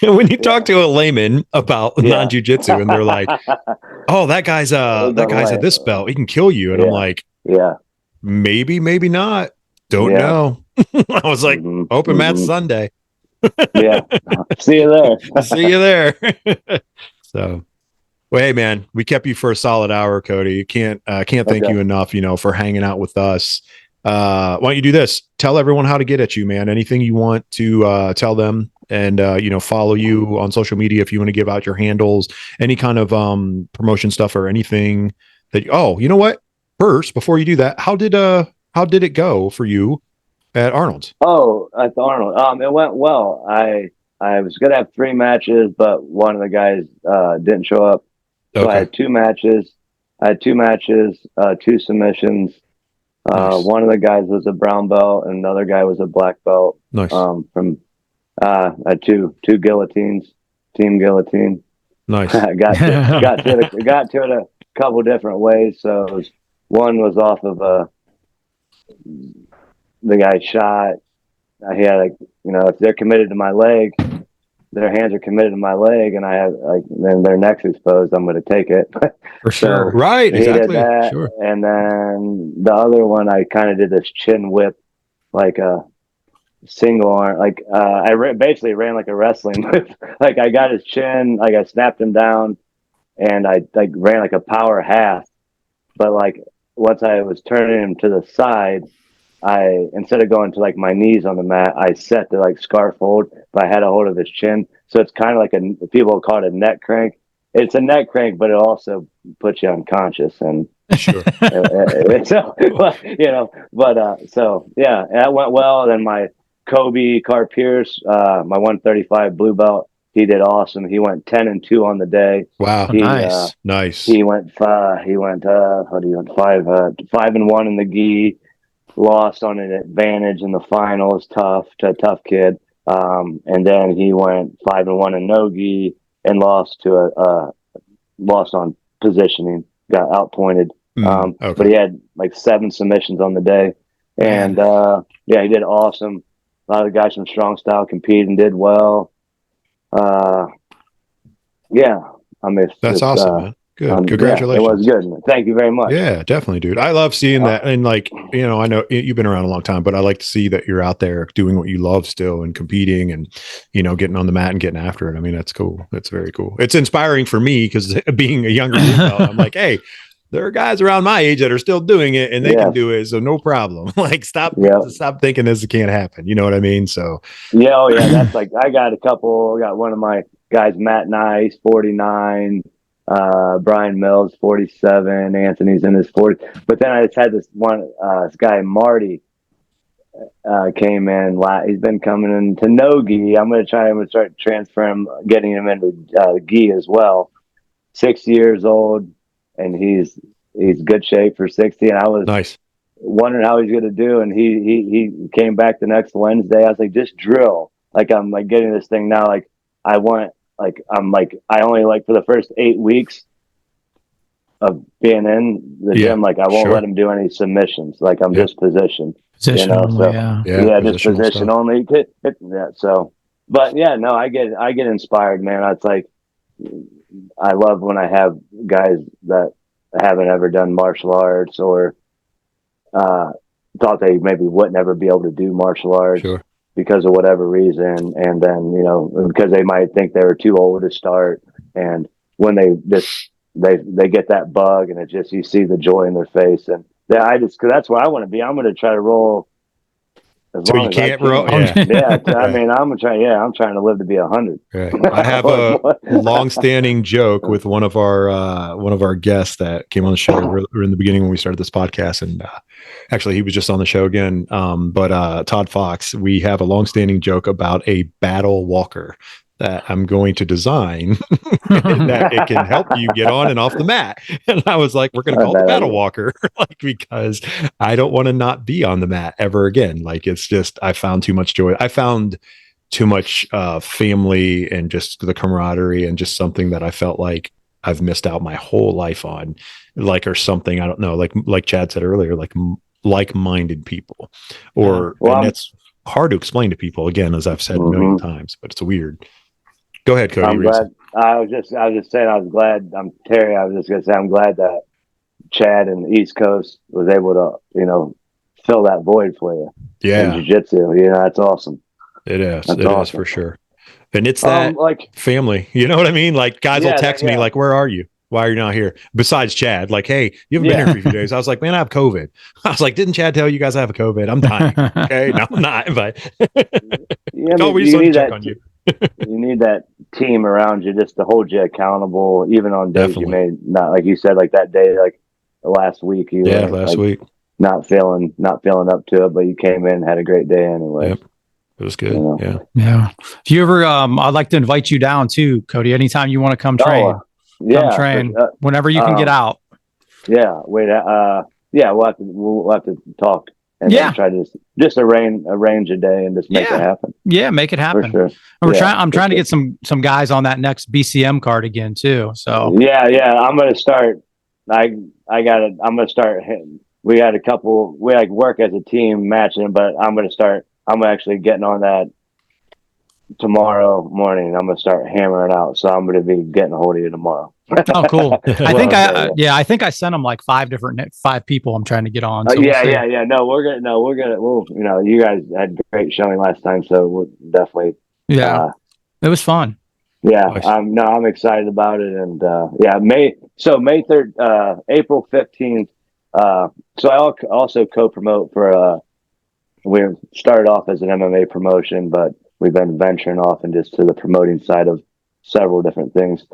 When you talk to a layman about non-jiu-jitsu, and they're like, "Oh, that guy's at this belt. He can kill you," and I'm like, maybe not. Don't know. I was like, open mat Sunday. See you there. So. Well, hey man, we kept you for a solid hour, Cody. Can't thank you enough, for hanging out with us. Why don't you do this? Tell everyone how to get at you, man. Anything you want to tell them, and follow you on social media if you want to give out your handles, any kind of promotion stuff or anything that. Oh, you know what? First, before you do that, how did How did it go for you at Arnold's? Oh, at the Arnold. It went well. I was gonna have 3 matches, but one of the guys didn't show up. So Okay. I had 2 matches. 2 submissions. Nice. One of the guys was a brown belt, and another guy was a black belt. Nice. From I had two guillotines, team guillotine. Nice. got to it a couple different ways. So one was off of the guy shot. He had if they're committed to my leg, their hands are committed to my leg, and I have then their neck's exposed. I'm going to take it For sure. So right. he Exactly. did that, Sure. and then the other one, I kind of did this chin whip, like a single arm. Basically ran like a wrestling move. Like I got his chin, I snapped him down, and I ran like a power half. But once I was turning him to the side, instead of going to my knees on the mat, I set the scarf hold, but I had a hold of his chin. So it's kind of like people call it a neck crank. It's a neck crank, but it also puts you unconscious. And Sure. so yeah, that went well. Then my Kobe Car Pierce, my 135 blue belt, he did awesome. He went 10-2 on the day. Wow. Nice. Nice. He went 5 5-1 in the gi. Lost on an advantage in the finals, tough kid. And then he went 5-1 in no gi and lost on positioning, got outpointed. Okay. But he had 7 submissions on the day, and he did awesome. A lot of the guys from Strong Style competed and did well. That's awesome, man. Good. Congratulations. Yeah, it was good. Thank you very much. Yeah, definitely, dude. I love seeing that. And I know you've been around a long time, but I like to see that you're out there doing what you love still and competing and, getting on the mat and getting after it. I mean, that's cool. That's very cool. It's inspiring for me because being a younger belt, I'm like, hey, there are guys around my age that are still doing it and they can do it. So no problem. Stop thinking this can't happen. You know what I mean? So yeah. That's I got one of my guys, Matt Nice, 49, Brian Mills, 47, Anthony's in his 40s. But then I just had this one, this guy, Marty, came in. He's been coming into no gi. I'm going to start transferring, getting him into gi as well. 6 years old, and he's good shape for 60. And I was wondering how he's going to do. And he came back the next Wednesday. I was like, just drill. I'm getting this thing now. I only for the first 8 weeks of being in the gym, I won't let him do any submissions. I'm just position. Position only, just position only. So, but I get inspired, man. It's I love when I have guys that haven't ever done martial arts or thought they maybe wouldn't ever be able to do martial arts. Sure. Because of whatever reason, and then because they might think they were too old to start, and when they get that bug, and you see the joy in their face, and because that's where I want to be. I'm going to try to roll as long as I can. Roll. I mean, I'm trying to live to be 100. Right. I have a long-standing joke with one of our guests that came on the show in the beginning when we started this podcast, and actually he was just on the show again. But Todd Fox, we have a long-standing joke about a battle walker that I'm going to design that it can help you get on and off the mat. And I was like, we're going to call it the battle walker, because I don't want to not be on the mat ever again. It's just, I found too much joy. I found too much family and just the camaraderie and just something that I felt like I've missed out my whole life on, or something. I don't know, like Chad said earlier, like-minded people, and that's hard to explain to people, again, as I've said a million times, but it's weird. Go ahead, Cody. I'm glad. I was just saying, I was glad. Terry. I was just going to say, I'm glad that Chad and the East Coast was able to, fill that void for you. Yeah. In jiu-jitsu, that's awesome. It is. That's it awesome. is for sure. And it's that family, you know what I mean? Guys will text me where are you? Why are you not here? Besides Chad, hey, you haven't been here for a few days. I was like, man, I have COVID. I was like, didn't Chad tell you guys I have a COVID? I'm dying. Okay. No, I'm not, but we just want to check on you. You need that team around you just to hold you accountable, even on days you may not, like you said, that day, the last week. Last week. not feeling up to it, but you came in, had a great day anyway. Yep. It was good. Yeah. If you ever, I'd like to invite you down too, Cody. Anytime you want to come train, come train whenever you can get out. Yeah. Wait. We'll have to talk and then try to just arrange a day and just make it happen. Yeah, make it happen. For sure. I'm trying to get some guys on that next BCM card again too. So yeah. I'm gonna start. I'm gonna start. We had a couple. We work as a team matching, but I'm actually getting on that tomorrow morning. I'm gonna start hammering out. So I'm gonna be getting a hold of you tomorrow. Oh, cool. I think I sent them like five people I'm trying to get on. So yeah. No, you guys had great showing last time, so we'll definitely. Yeah, it was fun. Yeah, nice. I'm excited about it, and May 3rd, April 15th. So I also co-promote for. We started off as an MMA promotion, but we've been venturing off into the promoting side of several different things.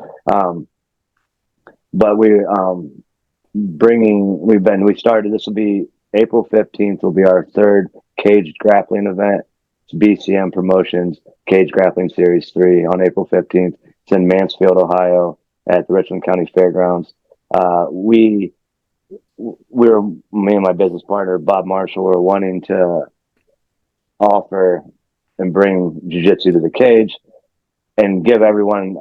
But we started, this will be April 15th will be our third caged grappling event. It's BCM Promotions Cage Grappling Series 3 on April 15th. It's in Mansfield, Ohio at the Richland County Fairgrounds. Me and my business partner, Bob Marshall, were wanting to offer and bring jiu-jitsu to the cage and give everyone,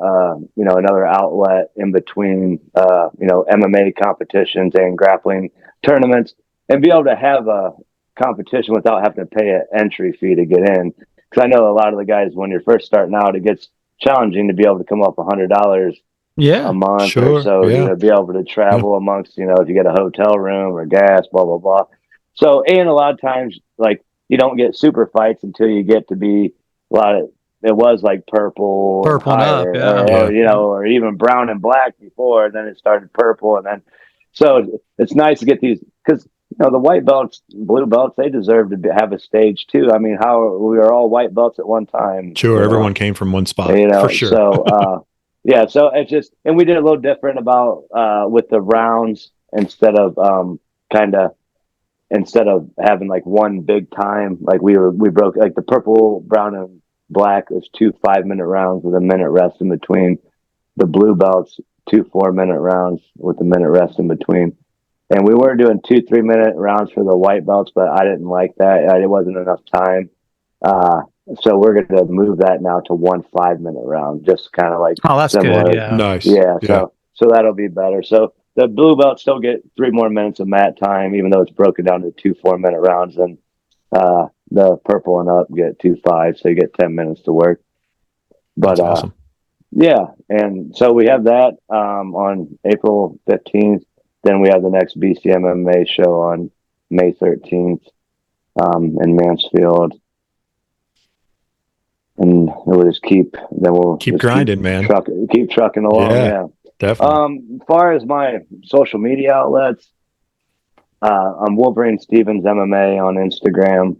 another outlet in between, MMA competitions and grappling tournaments, and be able to have a competition without having to pay an entry fee to get in. Because I know a lot of the guys, when you're first starting out, it gets challenging to be able to come up $100 a month or so, to be able to travel amongst, if you get a hotel room or gas, blah, blah, blah. So, and a lot of times, you don't get super fights until you get to be it was like purple and higher, up, or even brown and black before, and then it started purple, and then so it's nice to get these, because the white belts, blue belts, they deserve to have a stage too. I mean, we were all white belts at one time. Sure, everyone came from one spot. For sure. So so it's just, and we did a little different about with the rounds instead of having one big time, we broke the purple, brown, and black was 2 5-minute rounds with a minute rest in between. The blue belts, 2 4-minute rounds with a minute rest in between. And we were doing 2 3-minute rounds for the white belts, but I didn't like that. It wasn't enough time. So we're going to move that now to 1 5-minute round, just kind of oh, that's similar. Good. Yeah. Nice. Yeah. So that'll be better. So the blue belts still get 3 more minutes of mat time, even though it's broken down to 2 4-minute rounds. And the purple and up get 2 5, so you get 10 minutes to work. But that's awesome. And so we have that on April 15th. Then we have the next BCM MMA show on May 13th in Mansfield. And we'll just keep grinding, man. Keep trucking along. Yeah, definitely. As far as my social media outlets, I'm Wolverine Stevens MMA on Instagram.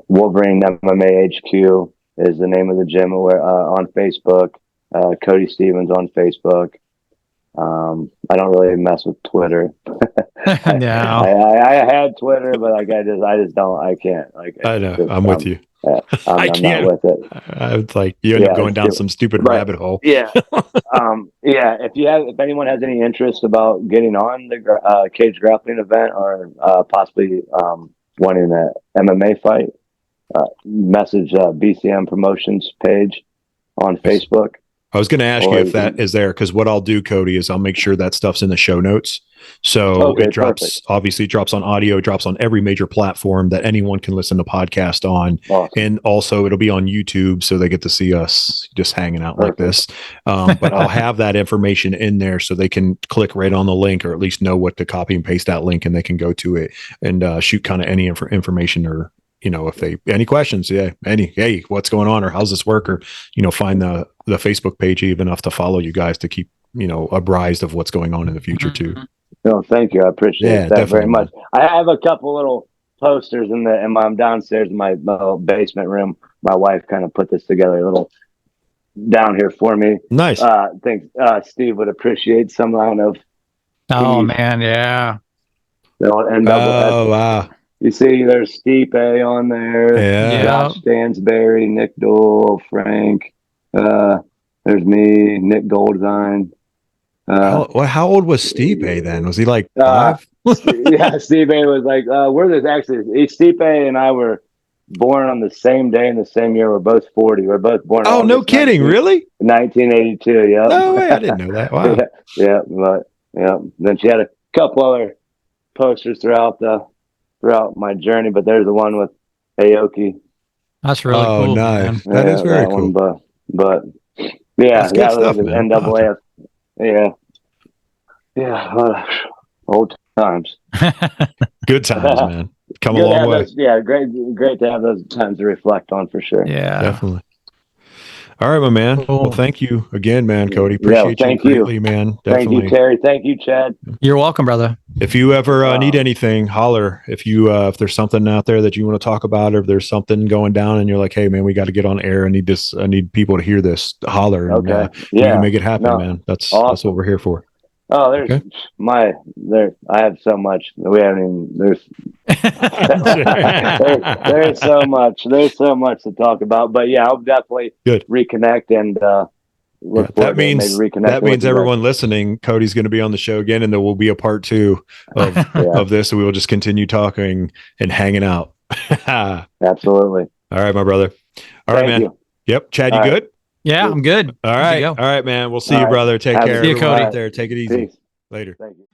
Wolverine MMA HQ is the name of the gym on Facebook. Cody Stevens on Facebook. I don't really mess with Twitter. No. I had Twitter, but I just don't. I can't. I know. I'm with you. I'm not with it. I was you end up going down some stupid rabbit hole. Yeah. If anyone has any interest about getting on the cage grappling event or possibly wanting an MMA fight, message BCM Promotions page on Facebook. I was going to ask you if that is there, because what I'll do, Cody, is I'll make sure that stuff's in the show notes. So it drops, perfect. Obviously it drops on audio, drops on every major platform that anyone can listen to podcast on. Awesome. And also it'll be on YouTube, so they get to see us just hanging out like this. But I'll have that information in there so they can click right on the link, or at least know what to copy and paste that link, and they can go to it and shoot kind of any information, or if they any questions, hey, what's going on, or how's this work, or find the Facebook page even enough to follow you guys to keep apprised of what's going on in the future too. No, thank you. I appreciate that very much. I have a couple little posters I'm downstairs in my basement room. My wife kind of put this together a little down here for me. Nice. I think Steve would appreciate some amount of. Oh man, yeah. The old NWS. Oh, wow. You see, there's Stipe on there. Yeah. Josh Stansberry, Nick Dole, Frank. There's me, Nick Goldzine. How old was Stipe then? Was he like 5? Yeah, Stipe was like, Stipe and I were born on the same day in the same year. We're both 40. We're both born. Oh, no kidding. Really? 1982. Yeah. No way. I didn't know that. Wow. Yeah. Then she had a couple other posters throughout my journey, but there's the one with Aoki. That's really cool. Nice. Man. That is very cool. One, but yeah, that's good stuff, was man. NAAF. Yeah. Old times. Good times, man. Come a long way. Great to have those times to reflect on for sure. Yeah, definitely. All right, my man. Cool. Well, thank you again, man, Cody. Appreciate you greatly, man. Definitely. Thank you, Terry. Thank you, Chad. You're welcome, brother. If you ever need anything, holler. If there's something out there that you want to talk about, or if there's something going down and you're like, hey, man, we got to get on air. I need people to hear this. Holler. Okay. And, we can make it happen, man. That's awesome. That's what we're here for. Oh, I have so much. We haven't even, there's so much to talk about, but yeah, I'll definitely reconnect and, that means everyone listening, Cody's going to be on the show again, and there will be a part 2 of, of this. So we will just continue talking and hanging out. Absolutely. All right, my brother. All right, man. Yep. Chad, you good? Yeah, I'm good. All right. All right, man. We'll see you, brother. Take care. See you, Cody. Out there. Take it easy. Peace. Later. Thank you.